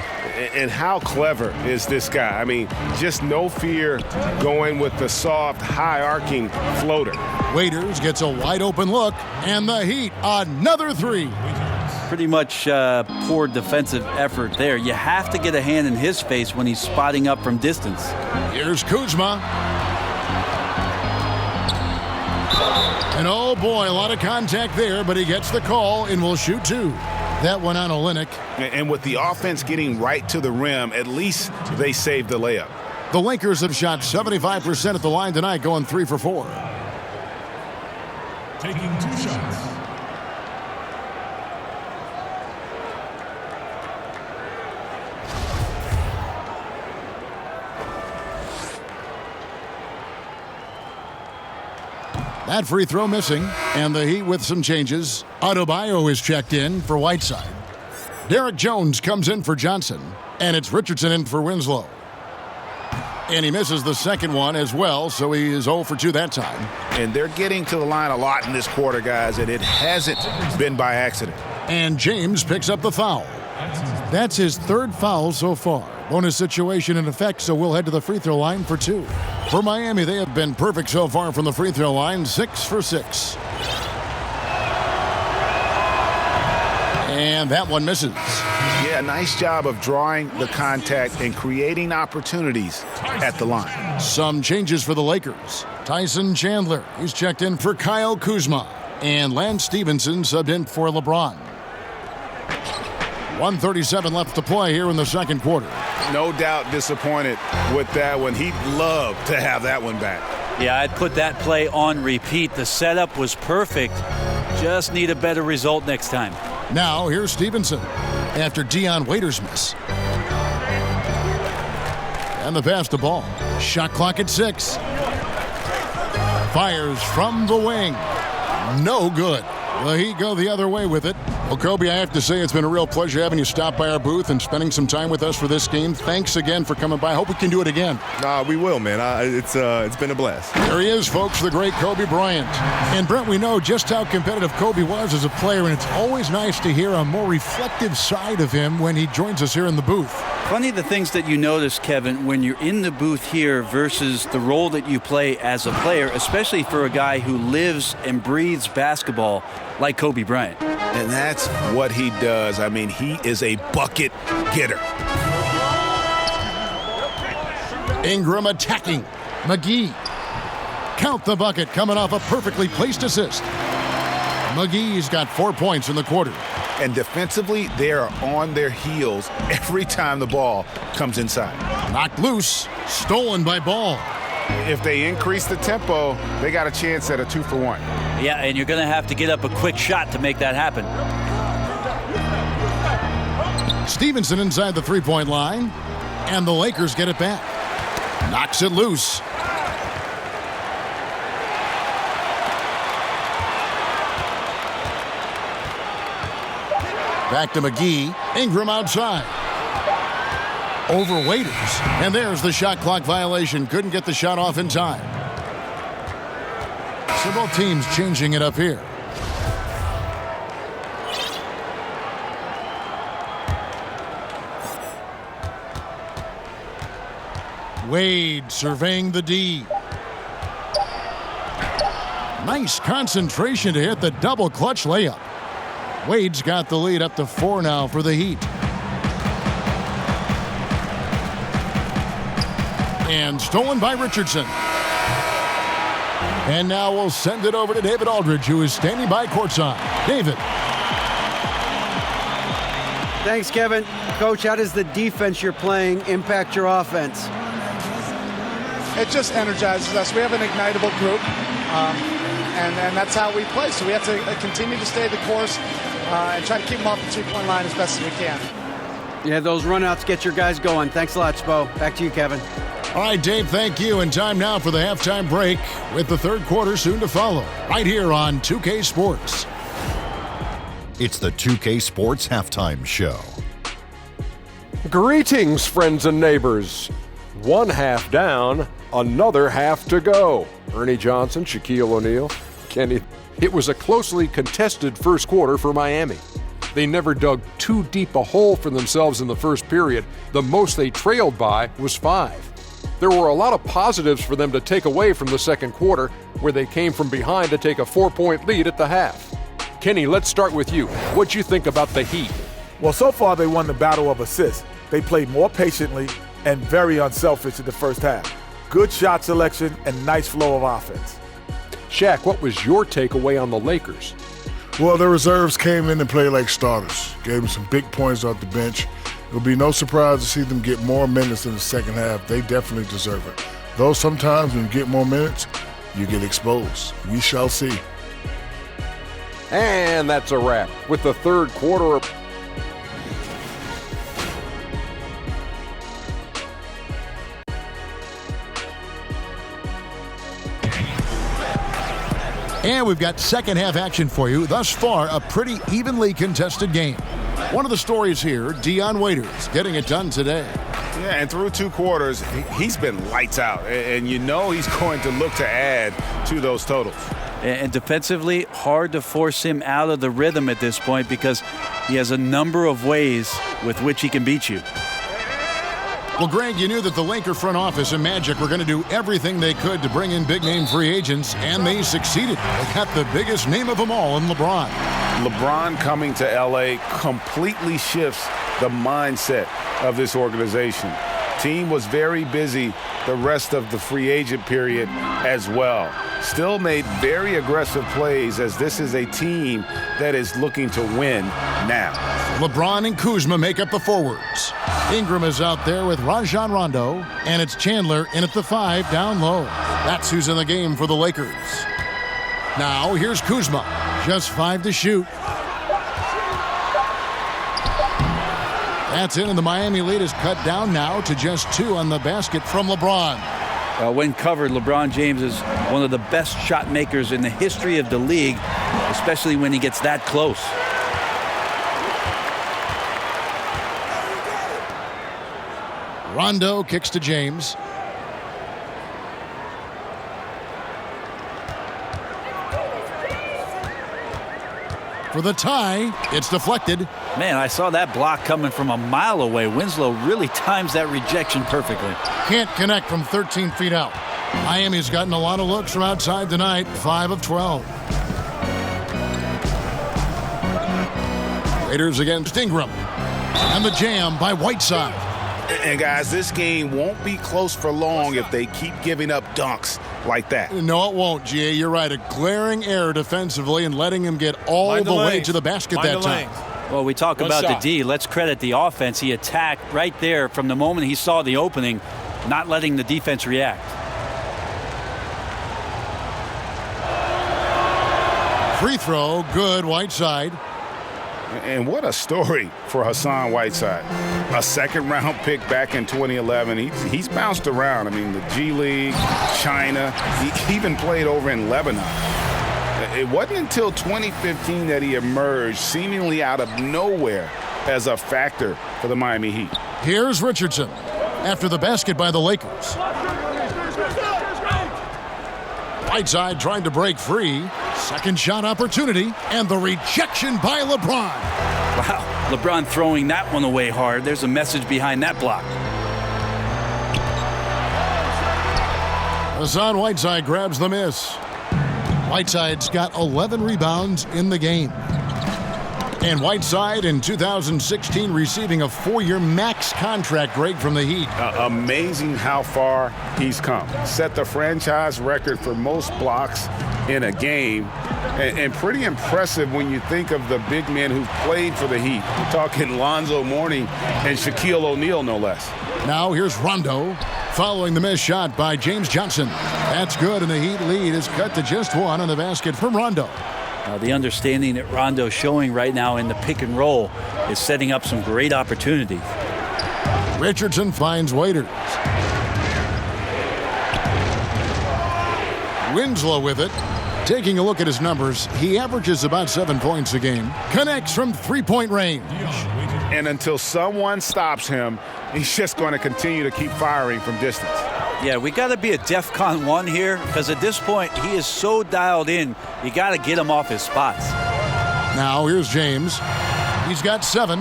And how clever is this guy? I mean, just no fear going with the soft, high-arcing floater. Waiters gets a wide-open look, and the Heat, another 3. Pretty much poor defensive effort there. You have to get a hand in his face when he's spotting up from distance. Here's Kuzma. And oh boy, a lot of contact there, but he gets the call and will shoot 2. That one on Olynyk. And with the offense getting right to the rim, at least they saved the layup. The Lakers have shot 75% at the line tonight, going 3 for 4. Taking 2 shots. That free throw missing, and the Heat with some changes. Adebayo is checked in for Whiteside. Derek Jones comes in for Johnson, and it's Richardson in for Winslow. And he misses the second one as well, so he is 0 for 2 that time. And they're getting to the line a lot in this quarter, guys, and it hasn't been by accident. And James picks up the foul. That's his 3rd foul so far. Bonus situation in effect, so we'll head to the free throw line for 2. For Miami, they have been perfect so far from the free throw line, 6 for 6. And that one misses. Yeah, nice job of drawing the contact and creating opportunities at the line. Some changes for the Lakers. Tyson Chandler, he's checked in for Kyle Kuzma. And Lance Stevenson subbed in for LeBron. 1:37 left to play here in the second quarter. No doubt disappointed with that one. He'd love to have that one back. Yeah, I'd put that play on repeat. The setup was perfect. Just need a better result next time. Now here's Stevenson after Dion Waiters' miss. And the pass to Ball. Shot clock at 6. Fires from the wing. No good. The Heat go the other way with it. Well, Kobe, I have to say it's been a real pleasure having you stop by our booth and spending some time with us for this game. Thanks again for coming by. I hope we can do it again. We will, man. It's been a blast. There he is, folks, the great Kobe Bryant. And Brent, we know just how competitive Kobe was as a player, and it's always nice to hear a more reflective side of him when he joins us here in the booth. Funny the things that you notice, Kevin, when you're in the booth here versus the role that you play as a player, especially for a guy who lives and breathes basketball like Kobe Bryant. And that's what he does. I mean, he is a bucket getter. Ingram attacking. McGee. Count the bucket coming off a perfectly placed assist. McGee's got 4 points in the quarter. And defensively, they are on their heels every time the ball comes inside. Knocked loose. Stolen by Ball. If they increase the tempo, they got a chance at a 2-for-1. Yeah, and you're going to have to get up a quick shot to make that happen. Stevenson inside the three-point line. And the Lakers get it back. Knocks it loose. Back to McGee. Ingram outside. Over Waiters. And there's the shot clock violation. Couldn't get the shot off in time. So both teams changing it up here. Wade surveying the D. Nice concentration to hit the double clutch layup. Wade's got the lead up to 4 now for the Heat. And stolen by Richardson. And now we'll send it over to David Aldridge, who is standing by courtside. David. Thanks, Kevin. Coach, how does the defense you're playing impact your offense? It just energizes us. We have an ignitable group, and that's how we play. So we have to continue to stay the course and try to keep them off the three-point line as best as we can. Yeah, those runouts get your guys going. Thanks a lot, Spo. Back to you, Kevin. All right, Dave, thank you. And time now for the halftime break with the third quarter soon to follow. Right here on 2K Sports. It's the 2K Sports Halftime Show. Greetings, friends and neighbors. One half down, another half to go. Ernie Johnson, Shaquille O'Neal, Kenny. It was a closely contested first quarter for Miami. They never dug too deep a hole for themselves in the first period. The most they trailed by was 5. There were a lot of positives for them to take away from the second quarter, where they came from behind to take a 4-point lead at the half. Kenny, let's start with you. What'd you think about the Heat? Well, so far they won the battle of assists. They played more patiently and very unselfish in the first half. Good shot selection and nice flow of offense. Shaq, what was your takeaway on the Lakers? Well, the reserves came in and played like starters. Gave them some big points off the bench. It'll be no surprise to see them get more minutes in the second half. They definitely deserve it. Though sometimes when you get more minutes, you get exposed. We shall see. And that's a wrap with the third quarter. And we've got second half action for you. Thus far, a pretty evenly contested game. One of the stories here, Dion Waiters getting it done today. Yeah, and through 2 quarters, he's been lights out. And you know he's going to look to add to those totals. And defensively, hard to force him out of the rhythm at this point because he has a number of ways with which he can beat you. Well, Greg, you knew that the Laker front office and Magic were going to do everything they could to bring in big-name free agents, and they succeeded. They got the biggest name of them all in LeBron. LeBron coming to L.A. completely shifts the mindset of this organization. Team was very busy the rest of the free agent period as well. Still made very aggressive plays as this is a team that is looking to win now. LeBron and Kuzma make up the forwards. Ingram is out there with Rajon Rondo, and it's Chandler in at the 5 down low. That's who's in the game for the Lakers. Now here's Kuzma, just 5 to shoot. That's in, and the Miami lead is cut down now to just 2 on the basket from LeBron. When covered, LeBron James is one of the best shot makers in the history of the league, especially when he gets that close. Rondo kicks to James. For the tie, it's deflected. Man, I saw that block coming from a mile away. Winslow really times that rejection perfectly. Can't connect from 13 feet out. Miami's gotten a lot of looks from outside tonight, 5 of 12. Raiders against Ingram. And the jam by Whiteside. And guys, this game won't be close for long if they keep giving up dunks like that. No, it won't, G.A. You're right. A glaring error defensively and letting him get all the way to the basket that time. Well, we talk about the D. Let's credit the offense. He attacked right there from the moment he saw the opening, not letting the defense react. Free throw, good, Whiteside. And what a story for Hassan Whiteside. A second-round pick back in 2011. He's bounced around. I mean, the G League, China. He even played over in Lebanon. It wasn't until 2015 that he emerged seemingly out of nowhere as a factor for the Miami Heat. Here's Richardson after the basket by the Lakers. Whiteside trying to break free. Second shot opportunity, and the rejection by LeBron. Wow, LeBron throwing that one away hard. There's a message behind that block. Hassan Whiteside grabs the miss. Whiteside's got 11 rebounds in the game. And Whiteside in 2016 receiving a 4-year max contract break from the Heat. Amazing how far he's come. Set the franchise record for most blocks in a game. And pretty impressive when you think of the big men who've played for the Heat. We're talking Lonzo Mourning and Shaquille O'Neal, no less. Now here's Rondo following the missed shot by James Johnson. That's good, and the Heat lead is cut to just 1 on the basket from Rondo. The understanding that Rondo's showing right now in the pick and roll is setting up some great opportunities. Richardson finds Waiters. Winslow with it. Taking a look at his numbers, he averages about 7 points a game. Connects from three-point range. And until someone stops him, he's just going to continue to keep firing from distance. Yeah, we got to be a DEFCON 1 here because at this point, he is so dialed in, you got to get him off his spots. Now here's James. He's got 7.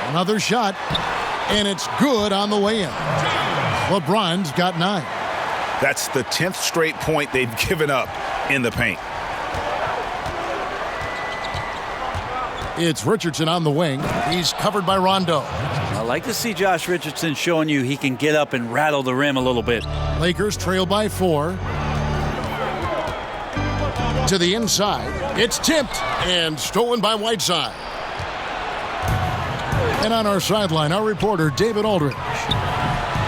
Another shot, and it's good on the way in. LeBron's got 9. That's the 10th straight point they've given up in the paint. It's Richardson on the wing. He's covered by Rondo. I like to see Josh Richardson showing you he can get up and rattle the rim a little bit. Lakers trail by 4. To the inside. It's tipped and stolen by Whiteside. And on our sideline, our reporter, David Aldridge.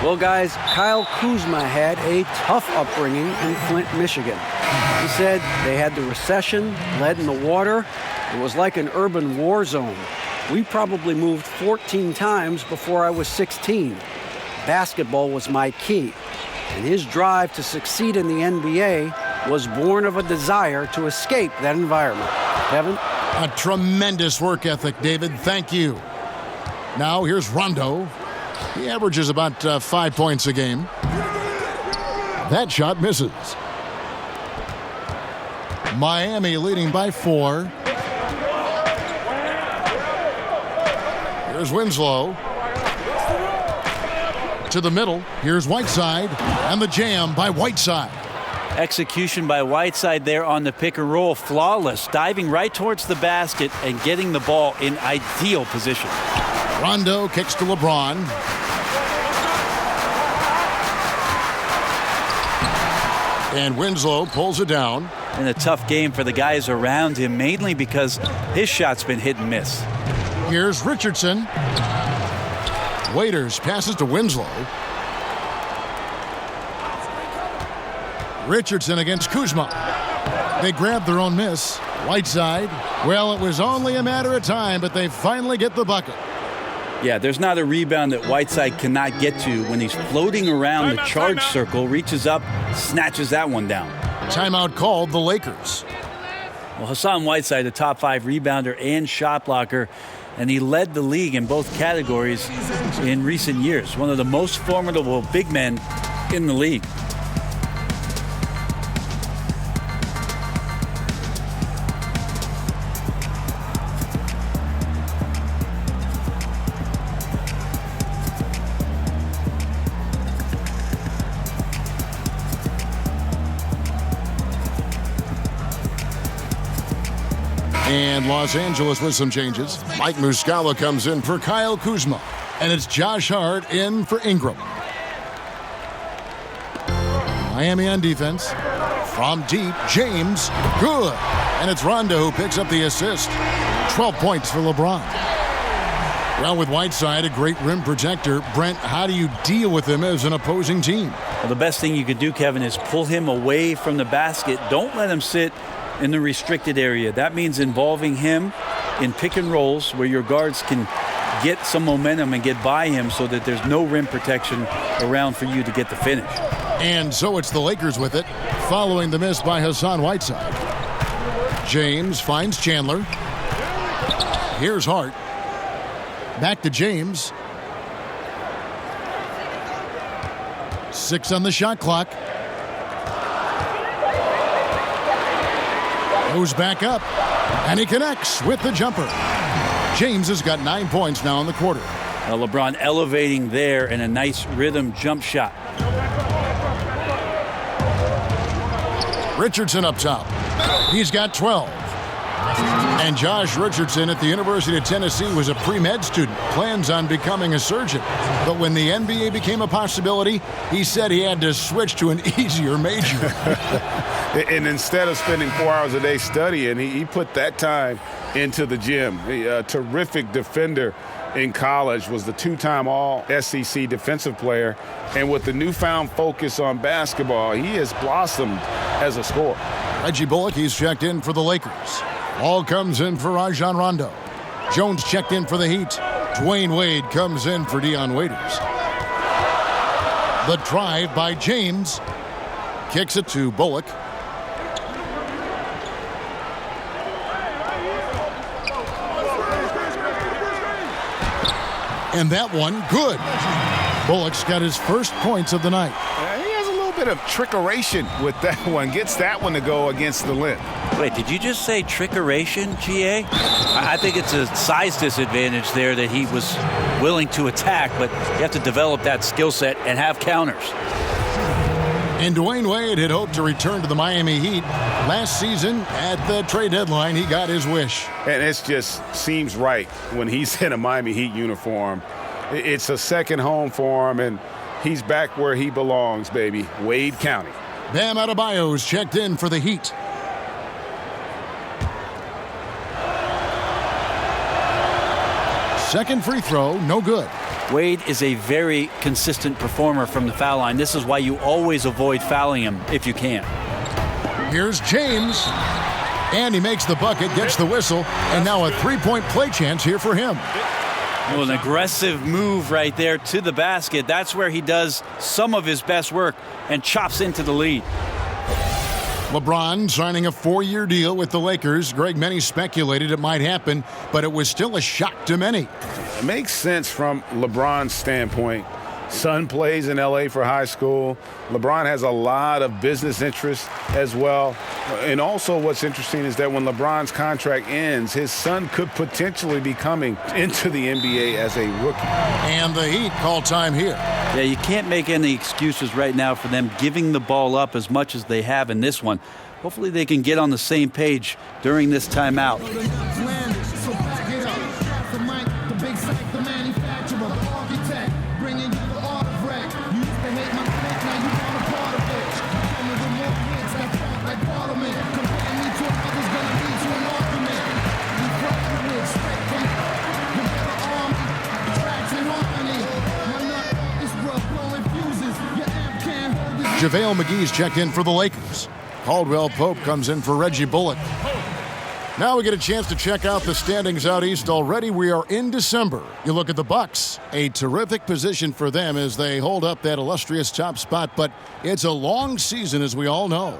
Well, guys, Kyle Kuzma had a tough upbringing in Flint, Michigan. He said they had the recession, lead in the water. It was like an urban war zone. We probably moved 14 times before I was 16. Basketball was my key. And his drive to succeed in the NBA was born of a desire to escape that environment. Kevin? A tremendous work ethic, David. Thank you. Now here's Rondo. He averages about 5 points a game. That shot misses. Miami leading by 4. Here's Winslow. To the middle. Here's Whiteside. And the jam by Whiteside. Execution by Whiteside there on the pick and roll. Flawless. Diving right towards the basket and getting the ball in ideal position. Rondo kicks to LeBron. And Winslow pulls it down. And a tough game for the guys around him, mainly because his shot's been hit and miss. Here's Richardson. Waiters passes to Winslow. Richardson against Kuzma. They grabbed their own miss. Whiteside, well, it was only a matter of time, but they finally get the bucket. Yeah, there's not a rebound that Whiteside cannot get to when he's floating around the charge circle, reaches up, snatches that one down. Timeout called the Lakers. Well, Hassan Whiteside, a top 5 rebounder and shot blocker, and he led the league in both categories in recent years. One of the most formidable big men in the league. And Los Angeles with some changes. Mike Muscala comes in for Kyle Kuzma. And it's Josh Hart in for Ingram. Miami on defense. From deep, James. Good. And it's Rondo who picks up the assist. 12 points for LeBron. Well, with Whiteside, a great rim protector, Brent, how do you deal with him as an opposing team? Well, the best thing you could do, Kevin, is pull him away from the basket. Don't let him sit in the restricted area. That means involving him in pick and rolls where your guards can get some momentum and get by him so that there's no rim protection around for you to get the finish. And so it's the Lakers with it, following the miss by Hassan Whiteside. James finds Chandler. Here's Hart. Back to James. 6 on the shot clock. Goes back up, and he connects with the jumper. James has got 9 points now in the quarter. LeBron elevating there and a nice rhythm jump shot. Richardson up top. He's got 12. And Josh Richardson at the University of Tennessee was a pre-med student, plans on becoming a surgeon. But when the NBA became a possibility, he said he had to switch to an easier major. And instead of spending 4 hours a day studying, he put that time into the gym. A terrific defender in college, was the 2-time All-SEC defensive player. And with the newfound focus on basketball, he has blossomed as a scorer. Reggie Bullock, he's checked in for the Lakers. All comes in for Rajon Rondo. Jones checked in for the Heat. Dwayne Wade comes in for Dion Waiters. The drive by James. Kicks it to Bullock. And that one, good. Bullock's got his first points of the night. He has a little bit of trickeration with that one. Gets that one to go against the length. Wait, did you just say trickeration, GA? I think it's a size disadvantage there that he was willing to attack, but you have to develop that skill set and have counters. And Dwayne Wade had hoped to return to the Miami Heat. Last season, at the trade deadline, he got his wish. And it just seems right when he's in a Miami Heat uniform. It's a second home for him, and he's back where he belongs, baby. Wade County. Bam Adebayo's checked in for the Heat. Second free throw, no good. Wade is a very consistent performer from the foul line. This is why you always avoid fouling him if you can. Here's James. And he makes the bucket, gets the whistle, and now a three-point play chance here for him. Well, an aggressive move right there to the basket. That's where he does some of his best work and chops into the lead. LeBron signing a 4-year deal with the Lakers. Greg, many speculated it might happen, but it was still a shock to many. It makes sense from LeBron's standpoint. Son plays in L.A. for high school. LeBron has a lot of business interests as well. And also what's interesting is that when LeBron's contract ends, his son could potentially be coming into the NBA as a rookie. And the Heat call time here. Yeah, you can't make any excuses right now for them giving the ball up as much as they have in this one. Hopefully they can get on the same page during this timeout. JaVale McGee's checked in for the Lakers. Caldwell Pope comes in for Reggie Bullock. Now we get a chance to check out the standings out east already. We are in December. You look at the Bucks, a terrific position for them as they hold up that illustrious top spot, but it's a long season, as we all know.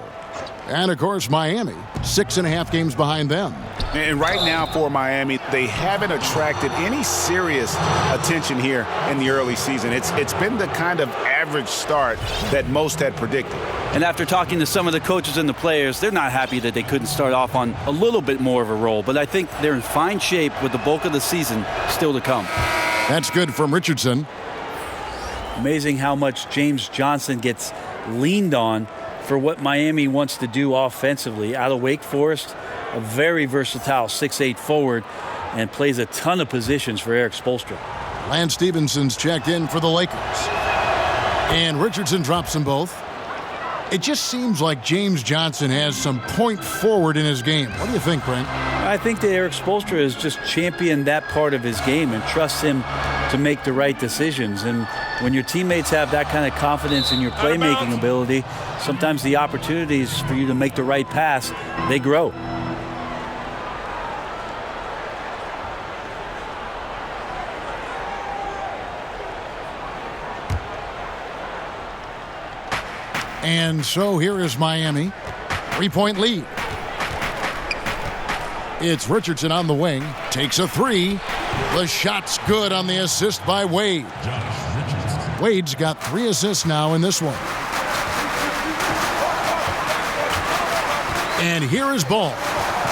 And, of course, Miami, 6.5 games behind them. And right now for Miami, they haven't attracted any serious attention here in the early season. It's been the kind of average start that most had predicted. And after talking to some of the coaches and the players, they're not happy that they couldn't start off on a little bit more of a roll. But I think they're in fine shape with the bulk of the season still to come. That's good from Richardson. Amazing how much James Johnson gets leaned on for what Miami wants to do offensively. Out of Wake Forest, a very versatile 6'8 forward, and plays a ton of positions for Eric Spoelstra. Lance Stephenson's checked in for the Lakers. And Richardson drops them both. It just seems like James Johnson has some point forward in his game. What do you think, Brent? I think that Eric Spoelstra has just championed that part of his game and trusts him to make the right decisions. And when your teammates have that kind of confidence in your playmaking ability, sometimes the opportunities for you to make the right pass, they grow. And so here is Miami. 3-point lead. It's Richardson on the wing. Takes a three. The shot's good on the assist by Wade. Wade's got 3 assists now in this one. And here is Ball.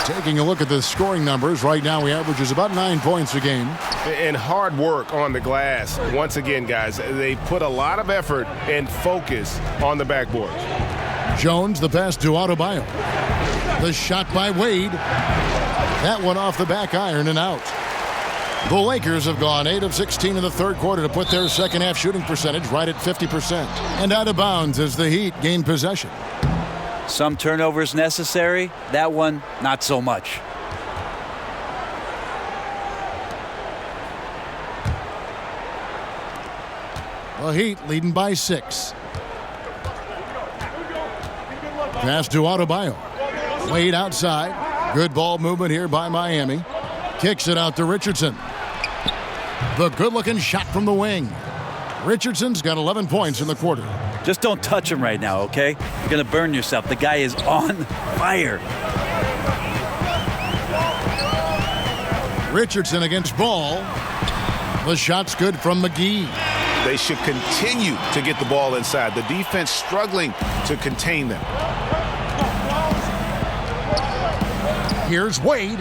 Taking a look at the scoring numbers, right now he averages about 9 points a game. And hard work on the glass. Once again, guys, they put a lot of effort and focus on the backboard. Jones, the pass to Adebayo. The shot by Wade. That one off the back iron and out. The Lakers have gone 8 of 16 in the third quarter to put their second half shooting percentage right at 50%. And out of bounds as the Heat gain possession. Some turnovers necessary. That one, not so much. The Heat leading by 6. Pass to Adebayo. Wade outside. Good ball movement here by Miami. Kicks it out to Richardson. The good-looking shot from the wing. Richardson's got 11 points in the quarter. Just don't touch him right now, okay? You're going to burn yourself. The guy is on fire. Richardson against Ball. The shot's good from McGee. They should continue to get the ball inside. The defense struggling to contain them. Here's Wade.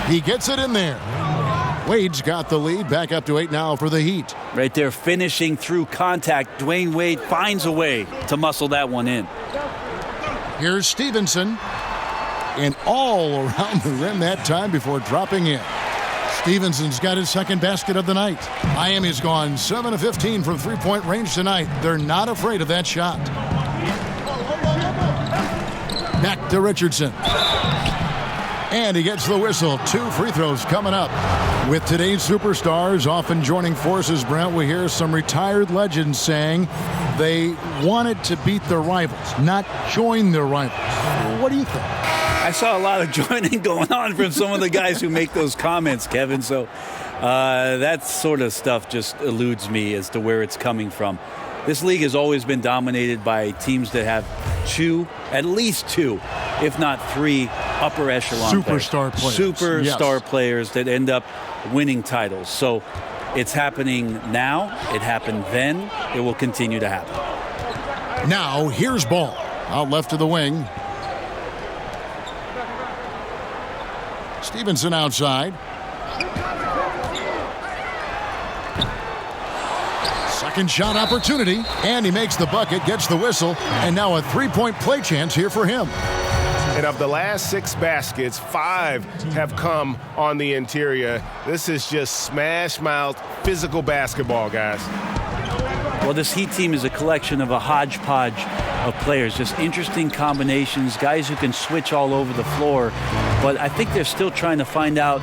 He gets it in there. Wade's got the lead. Back up to 8 now for the Heat. Right there, finishing through contact. Dwayne Wade finds a way to muscle that one in. Here's Stevenson. And all around the rim that time before dropping in. Stevenson's got his second basket of the night. Miami's gone 7 of 15 from three-point range tonight. They're not afraid of that shot. Back to Richardson. And he gets the whistle. 2 free throws coming up. With today's superstars often joining forces, Brent, we hear some retired legends saying they wanted to beat their rivals, not join their rivals. What do you think? I saw a lot of joining going on from some of the guys who make those comments, Kevin. So that sort of stuff just eludes me as to where it's coming from. This league has always been dominated by teams that have at least two, if not 3 upper echelon superstar players. Superstar players that end up winning titles. So it's happening now. It happened then. It will continue to happen. Now here's Ball. Out left to the wing. Stevenson outside. Second shot opportunity, and he makes the bucket, gets the whistle, and now a 3-point play chance here for him. And of the last 6 baskets, 5 have come on the interior. This is just smash-mouth physical basketball, guys. Well, this Heat team is a collection of a hodgepodge of players, just interesting combinations, guys who can switch all over the floor. But I think they're still trying to find out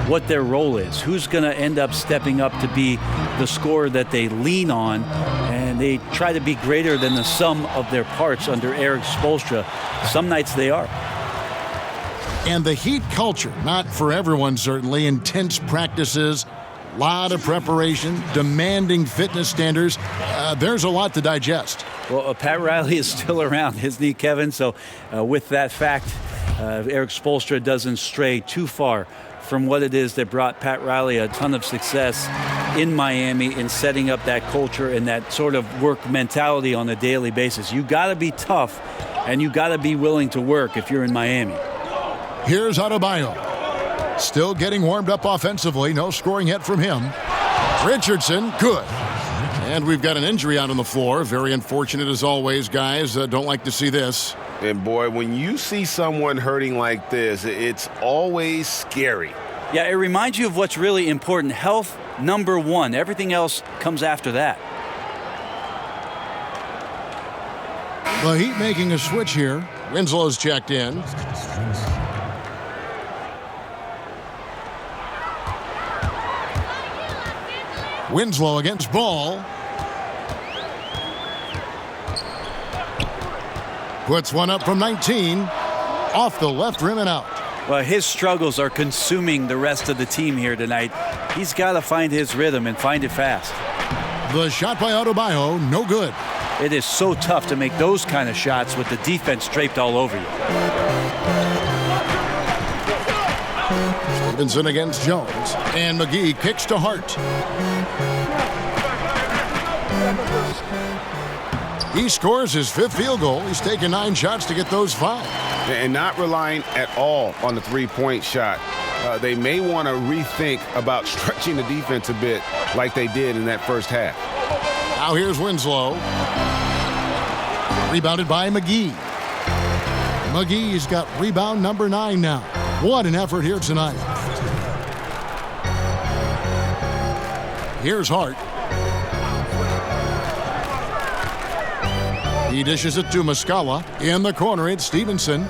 what their role is, who's going to end up stepping up to be the scorer that they lean on. And and they try to be greater than the sum of their parts under Eric Spoelstra. Some nights they are. And the Heat culture, not for everyone certainly, intense practices, lot of preparation, demanding fitness standards. There's a lot to digest. Well, Pat Riley is still around, isn't he, Kevin? So with that fact, Eric Spoelstra doesn't stray too far from what it is that brought Pat Riley a ton of success in Miami in setting up that culture and that sort of work mentality on a daily basis. You got to be tough, and you got to be willing to work if you're in Miami. Here's Adebayo. Still getting warmed up offensively. No scoring yet from him. Richardson, good. And we've got an injury out on the floor. Very unfortunate as always, guys. Don't like to see this. And boy, when you see someone hurting like this, it's always scary. Yeah, it reminds you of what's really important. Health, number one. Everything else comes after that. The Heat making a switch here. Winslow's checked in. Winslow against Ball. Puts one up from 19. Off the left rim and out. Well, his struggles are consuming the rest of the team here tonight. He's got to find his rhythm and find it fast. The shot by Adebayo, no good. It is so tough to make those kind of shots with the defense draped all over you. Stevenson against Jones. And McGee kicks to Hart. He scores his 5th field goal. He's taken 9 shots to get those 5. And not relying at all on the three-point shot. They may want to rethink about stretching the defense a bit like they did in that first half. Now here's Winslow. Rebounded by McGee. McGee's got rebound number 9 now. What an effort here tonight. Here's Hart. He dishes it to Muscala. In the corner, it's Stevenson.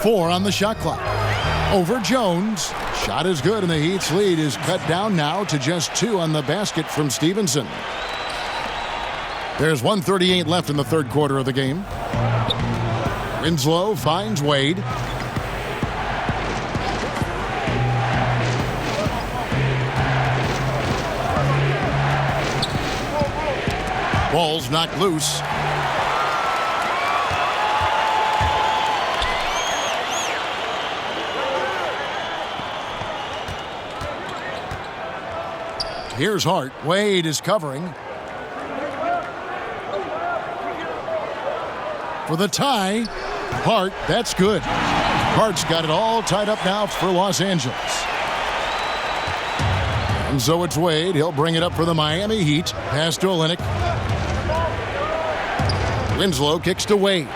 4 on the shot clock. Over Jones. Shot is good, and the Heat's lead is cut down now to just 2 on the basket from Stevenson. There's 1:38 left in the third quarter of the game. Winslow finds Wade. Ball's knocked loose. Here's Hart. Wade is covering. For the tie. Hart, that's good. Hart's got it all tied up now for Los Angeles. And so it's Wade. He'll bring it up for the Miami Heat. Pass to Olynyk. Winslow kicks to Wade.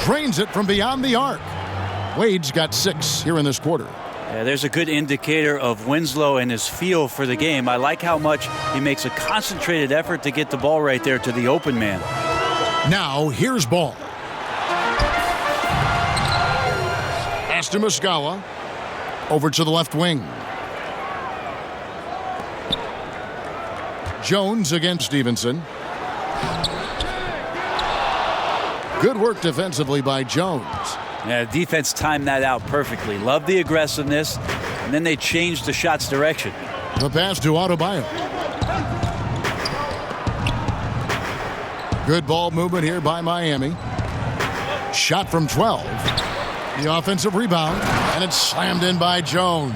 Drains it from beyond the arc. Wade's got 6 here in this quarter. Yeah, there's a good indicator of Winslow and his feel for the game. I like how much he makes a concentrated effort to get the ball right there to the open man. Now, here's Ball. Pass to Muscala. Over to the left wing. Jones against Stevenson. Good work defensively by Jones. Yeah, defense timed that out perfectly. Love the aggressiveness, and then they changed the shot's direction. The pass to Adebayo. Good ball movement here by Miami. Shot from 12. The offensive rebound, and it's slammed in by Jones.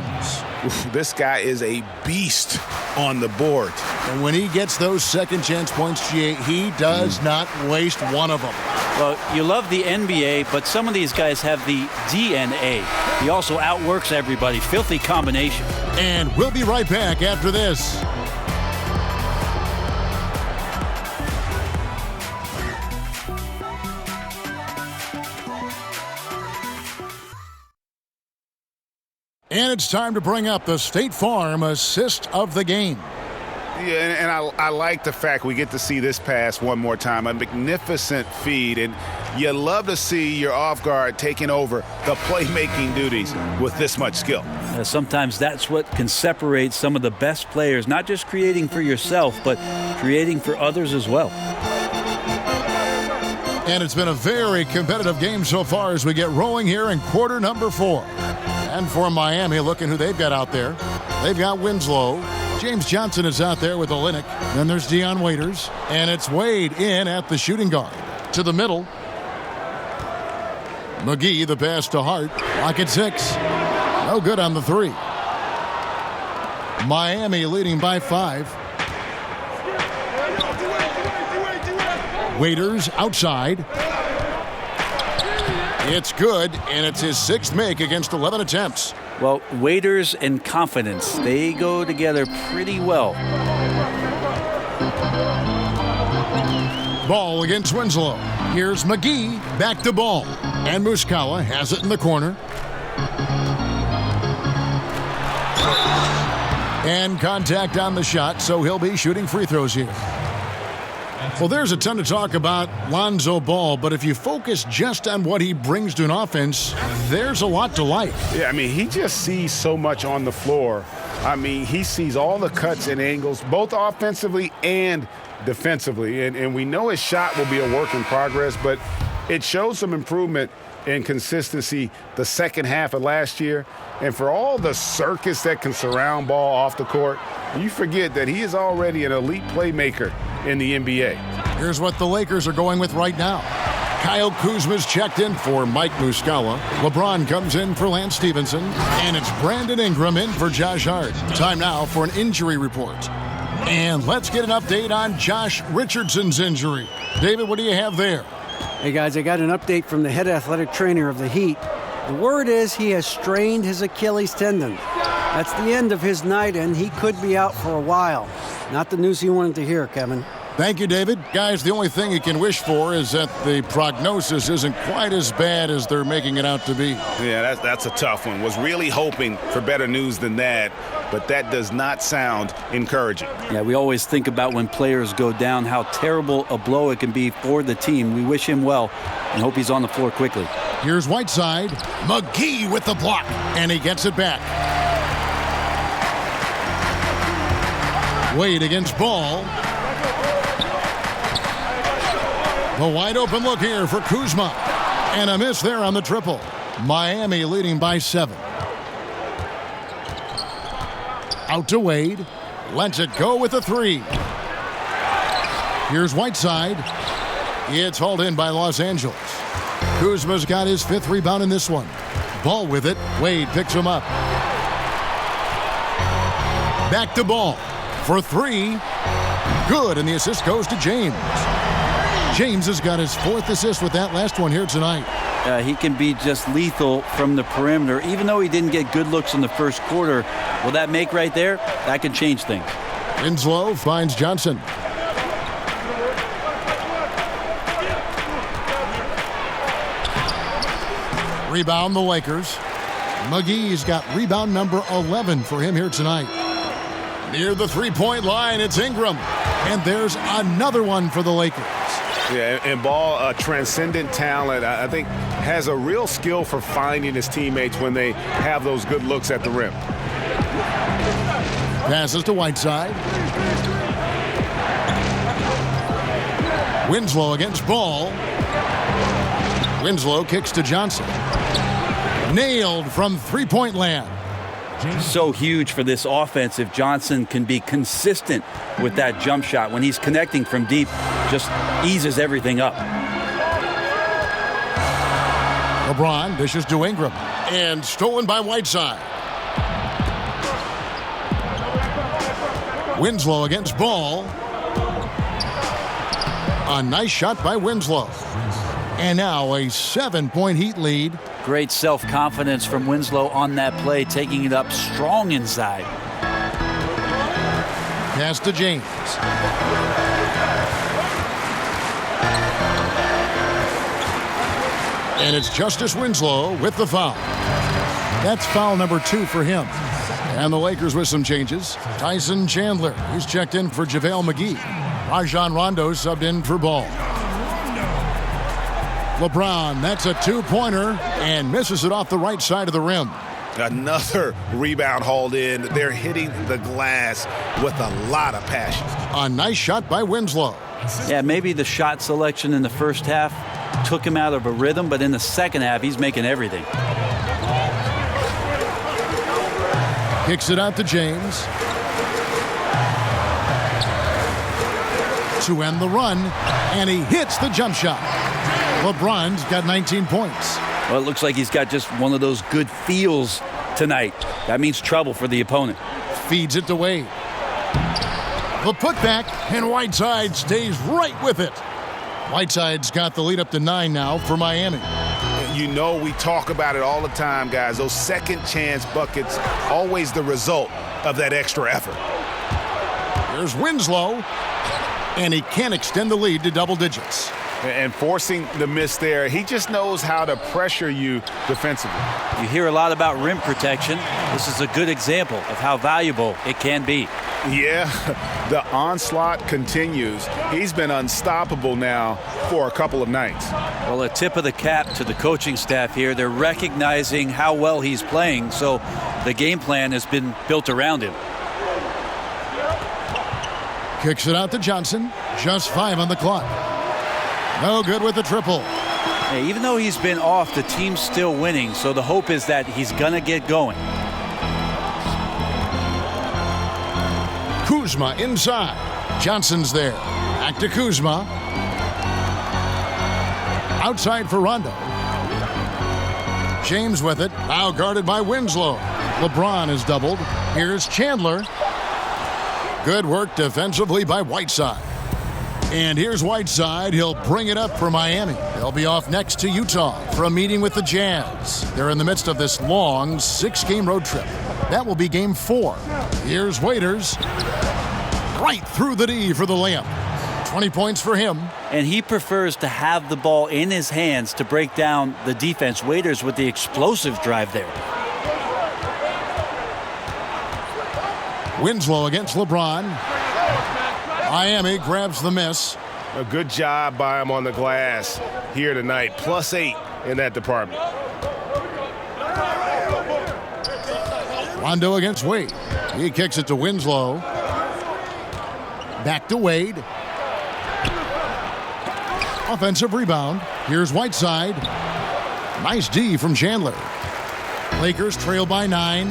This guy is a beast on the board. And when he gets those second chance points, he does not waste one of them. Well, you love the NBA, but some of these guys have the DNA. He also outworks everybody. Filthy combination. And we'll be right back after this. And it's time to bring up the State Farm assist of the game. Yeah, and I like the fact we get to see this pass one more time. A magnificent feed, and you love to see your off guard taking over the playmaking duties with this much skill. Sometimes that's what can separate some of the best players, not just creating for yourself, but creating for others as well. And it's been a very competitive game so far as we get rolling here in quarter number 4. And for Miami, looking who they've got out there. They've got Winslow. James Johnson is out there with Olynyk. Then there's Dion Waiters. And it's Wade in at the shooting guard. To the middle. McGee, the pass to Hart. Lock at 6. No good on the 3. Miami leading by 5. Waiters outside. It's good, and it's his 6th make against 11 attempts. Well, Waiters and confidence, they go together pretty well. Ball against Winslow. Here's McGee, back to Ball. And Muscala has it in the corner. And contact on the shot, so he'll be shooting free throws here. Well, there's a ton to talk about Lonzo Ball, but if you focus just on what he brings to an offense, there's a lot to like. Yeah, I mean, he just sees so much on the floor. I mean, he sees all the cuts and angles, both offensively and defensively. And we know his shot will be a work in progress, but it shows some improvement and consistency the second half of last year. And for all the circus that can surround Ball off the court, you forget that he is already an elite playmaker in the NBA. Here's what the Lakers are going with right now. Kyle Kuzma's checked in for Mike Muscala. LeBron comes in for Lance Stevenson. And it's Brandon Ingram in for Josh Hart. Time now for an injury report. And let's get an update on Josh Richardson's injury. David, what do you have there? Hey, guys, I got an update from the head athletic trainer of the Heat. The word is he has strained his Achilles tendon. That's the end of his night, and he could be out for a while. Not the news you wanted to hear, Kevin. Thank you, David. Guys, the only thing you can wish for is that the prognosis isn't quite as bad as they're making it out to be. Yeah, that's a tough one. Was really hoping for better news than that, but that does not sound encouraging. Yeah, we always think about when players go down, how terrible a blow it can be for the team. We wish him well and hope he's on the floor quickly. Here's Whiteside. McGee with the block, and he gets it back. Wade against Ball. The wide open look here for Kuzma. And a miss there on the triple. Miami leading by 7. Out to Wade. Lets it go with a 3. Here's Whiteside. It's hauled in by Los Angeles. Kuzma's got his 5th rebound in this one. Ball with it. Wade picks him up. Back to Ball for 3. Good, and the assist goes to James. James has got his 4th assist with that last one here tonight. He can be just lethal from the perimeter. Even though he didn't get good looks in the first quarter, will that make right there? That can change things. Winslow finds Johnson. Rebound the Lakers. McGee's got rebound number 11 for him here tonight. Near the three-point line, it's Ingram. And there's another one for the Lakers. Yeah, and Ball, a transcendent talent, I think has a real skill for finding his teammates when they have those good looks at the rim. Passes to Whiteside. Winslow against Ball. Winslow kicks to Johnson. Nailed from three-point land. So huge for this offense if Johnson can be consistent with that jump shot. When he's connecting from deep, just eases everything up. LeBron dishes to Ingram. And stolen by Whiteside. Winslow against Ball. A nice shot by Winslow. And now a 7-point Heat lead. Great self-confidence from Winslow on that play, taking it up strong inside. Pass to James. And it's Justice Winslow with the foul. That's foul number 2 for him. And the Lakers with some changes. Tyson Chandler, he's checked in for JaVale McGee. Rajon Rondo subbed in for Ball. LeBron, that's a two-pointer, and misses it off the right side of the rim. Another rebound hauled in. They're hitting the glass with a lot of passion. A nice shot by Winslow. Yeah, maybe the shot selection in the first half took him out of a rhythm, but in the second half, he's making everything. Kicks it out to James. To end the run, and he hits the jump shot. LeBron's got 19 points. Well, it looks like he's got just one of those good feels tonight. That means trouble for the opponent. Feeds it to Wade. The putback, and Whiteside stays right with it. Whiteside's got the lead up to 9 now for Miami. You know, we talk about it all the time, guys. Those second chance buckets, always the result of that extra effort. Here's Winslow, and he can't extend the lead to double digits. And forcing the miss there, he just knows how to pressure you defensively. You hear a lot about rim protection. This is a good example of how valuable it can be. Yeah, the onslaught continues. He's been unstoppable now for a couple of nights. Well, a tip of the cap to the coaching staff here. They're recognizing how well he's playing, so the game plan has been built around him. Kicks it out to Johnson. Just 5 on the clock. No good with the triple. Hey, even though he's been off, the team's still winning, so the hope is that he's going to get going. Kuzma inside. Johnson's there. Back to Kuzma. Outside for Rondo. James with it. Now guarded by Winslow. LeBron is doubled. Here's Chandler. Good work defensively by Whiteside. And here's Whiteside. He'll bring it up for Miami. They'll be off next to Utah for a meeting with the Jazz. They're in the midst of this long 6-game road trip. That will be game 4. Here's Waiters. Right through the D for the layup. 20 points for him. And he prefers to have the ball in his hands to break down the defense. Waiters with the explosive drive there. Winslow against LeBron. Miami grabs the miss. A good job by him on the glass here tonight. +8 in that department. Rondo against Wade. He kicks it to Winslow. Back to Wade. Offensive rebound. Here's Whiteside. Nice D from Chandler. Lakers trail by 9.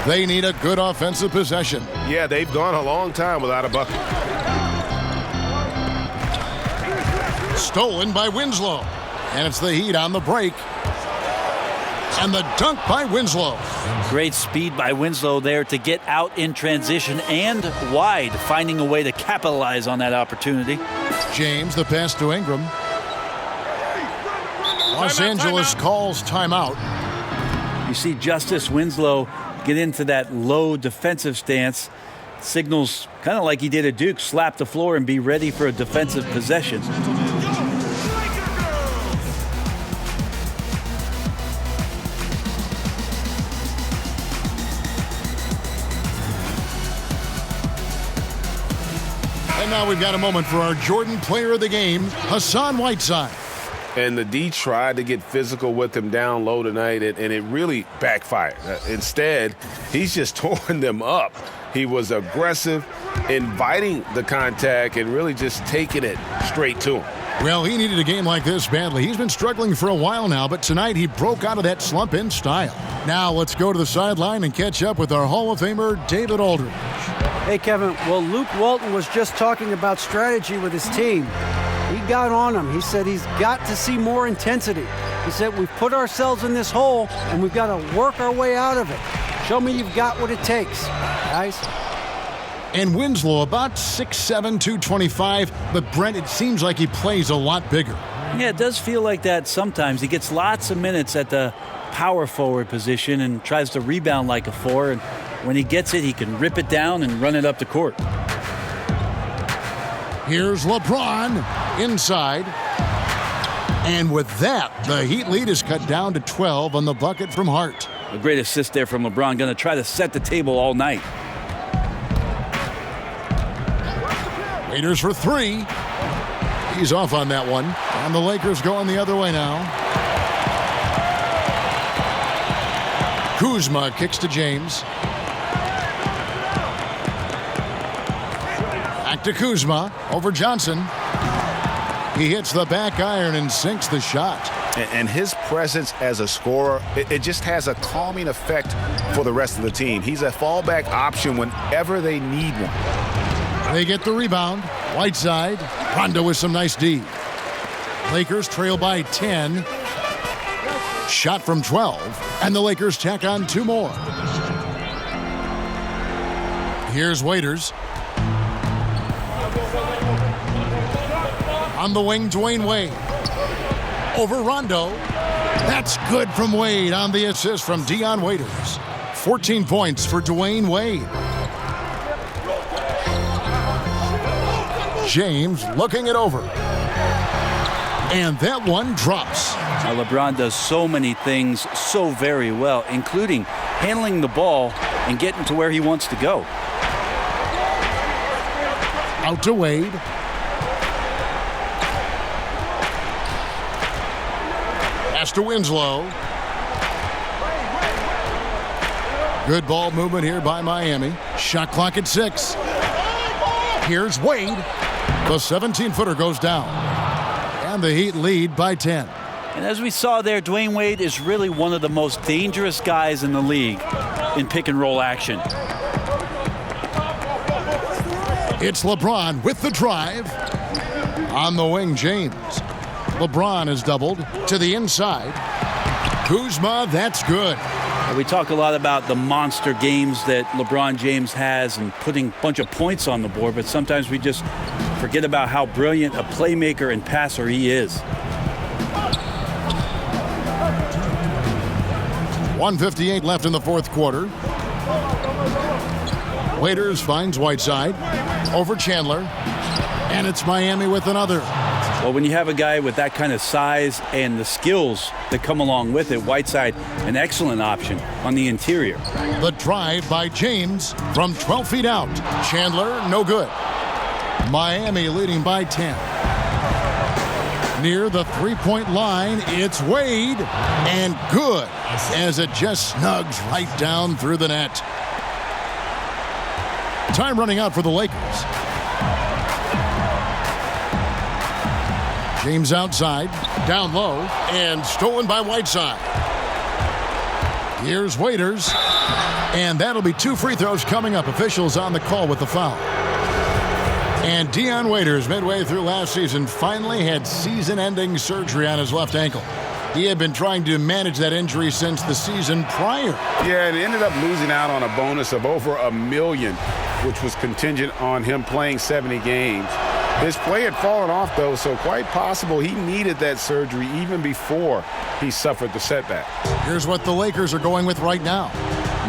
They need a good offensive possession. Yeah, they've gone a long time without a bucket. Stolen by Winslow. And it's the Heat on the break. And the dunk by Winslow. Great speed by Winslow there to get out in transition and wide, finding a way to capitalize on that opportunity. James, the pass to Ingram. Los Angeles calls timeout. You see Justice Winslow get into that low defensive stance. Signals kind of like he did at Duke, slap the floor and be ready for a defensive possession. And now we've got a moment for our Jordan player of the game, Hassan Whiteside. And the D tried to get physical with him down low tonight, and it really backfired. Instead, he's just torn them up. He was aggressive, inviting the contact, and really just taking it straight to him. Well, he needed a game like this badly. He's been struggling for a while now, but tonight he broke out of that slump in style. Now let's go to the sideline and catch up with our Hall of Famer, David Aldridge. Hey, Kevin. Well, Luke Walton was just talking about strategy with his team. He got on him. He said he's got to see more intensity. He said we've put ourselves in this hole, and we've got to work our way out of it. Show me you've got what it takes, guys. And Winslow, about 6'7", 225, but Brent, it seems like he plays a lot bigger. Yeah, it does feel like that sometimes. He gets lots of minutes at the power forward position and tries to rebound like a 4, and when he gets it, he can rip it down and run it up the court. Here's LeBron inside. And with that, the Heat lead is cut down to 12 on the bucket from Hart. A great assist there from LeBron. Going to try to set the table all night. Waiters for three. He's off on that one. And the Lakers going the other way now. Kuzma kicks to James. Back to Kuzma over Johnson. He hits the back iron and sinks the shot. And his presence as a scorer, it just has a calming effect for the rest of the team. He's a fallback option whenever they need one. They get the rebound. Whiteside. Rondo with some nice D. Lakers trail by 10. Shot from 12. And the Lakers tack on 2 more. Here's Waiters. On the wing, Dwayne Wade. Over Rondo. That's good from Wade on the assist from Dion Waiters. 14 points for Dwayne Wade. James looking it over. And that one drops. Now LeBron does so many things so very well, including handling the ball and getting to where he wants to go. Out to Wade. Pass to Winslow. Good ball movement here by Miami. Shot clock at 6. Here's Wade. The 17-footer goes down. And the Heat lead by 10. And as we saw there, Dwayne Wade is really one of the most dangerous guys in the league in pick and roll action. It's LeBron with the drive. On the wing, James. LeBron is doubled to the inside. Kuzma, that's good. We talk a lot about the monster games that LeBron James has and putting a bunch of points on the board, but sometimes we just forget about how brilliant a playmaker and passer he is. 1:58 left in the fourth quarter. Waiters finds Whiteside over Chandler, and it's Miami with another. Well, when you have a guy with that kind of size and the skills that come along with it, Whiteside, an excellent option on the interior. The drive by James from 12 feet out. Chandler, no good. Miami leading by 10. Near the three-point line, it's Wade, and good as it just snugs right down through the net. Time running out for the Lakers. James outside, down low, and stolen by Whiteside. Here's Waiters, and that'll be 2 free throws coming up. Officials on the call with the foul. And Dion Waiters, midway through last season, finally had season-ending surgery on his left ankle. He had been trying to manage that injury since the season prior. Yeah, and ended up losing out on a bonus of over $1 million, which was contingent on him playing 70 games. His play had fallen off, though, so quite possible he needed that surgery even before he suffered the setback. Here's what the Lakers are going with right now.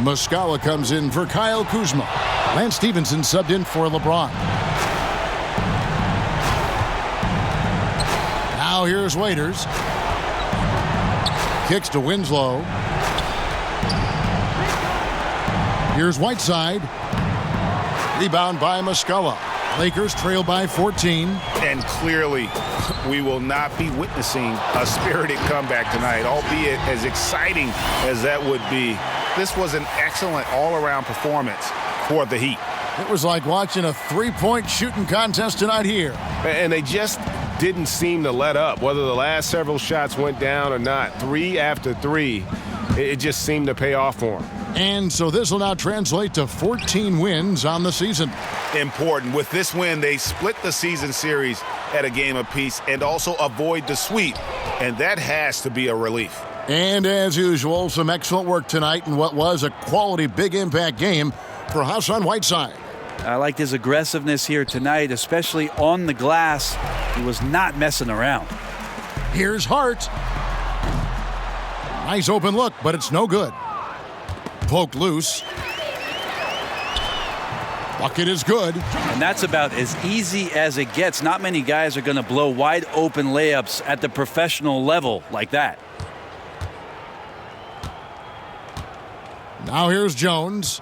Muscala comes in for Kyle Kuzma. Lance Stevenson subbed in for LeBron. Now here's Waiters. Kicks to Winslow. Here's Whiteside. Rebound by Muscala. Lakers trail by 14. And clearly, we will not be witnessing a spirited comeback tonight, albeit as exciting as that would be. This was an excellent all-around performance for the Heat. It was like watching a three-point shooting contest tonight here. And they just didn't seem to let up, whether the last several shots went down or not. 3 after 3, it just seemed to pay off for them. And so this will now translate to 14 wins on the season. Important. With this win, they split the season series at a game apiece and also avoid the sweep. And that has to be a relief. And as usual, some excellent work tonight in what was a quality big impact game for Hassan Whiteside. I liked his aggressiveness here tonight, especially on the glass. He was not messing around. Here's Hart. Nice open look, but it's no good. Poked loose. Bucket is good. And that's about as easy as it gets. Not many guys are going to blow wide open layups at the professional level like that. Now here's Jones.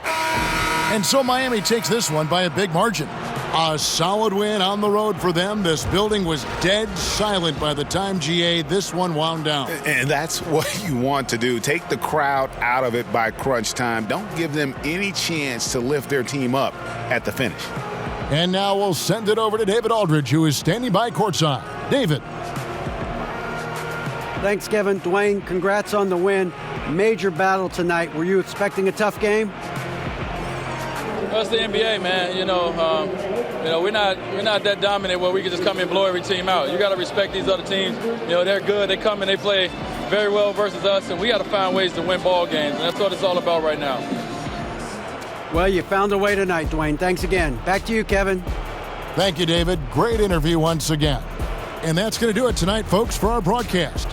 And so Miami takes this one by a big margin. A solid win on the road for them. This building was dead silent by the time, GA, this one wound down. And that's what you want to do. Take the crowd out of it by crunch time. Don't give them any chance to lift their team up at the finish. And now we'll send it over to David Aldridge, who is standing by courtside. David. Thanks, Kevin. Dwayne, congrats on the win. Major battle tonight. Were you expecting a tough game? Well, it's the NBA, man. We're not that dominant where we can just come and blow every team out. You got to respect these other teams. They're good. They come and they play very well versus us, and we got to find ways to win ball games. And that's what it's all about right now. Well, you found a way tonight, Dwayne. Thanks again. Back to you, Kevin. Thank you, David. Great interview once again. And that's going to do it tonight, folks, for our broadcast.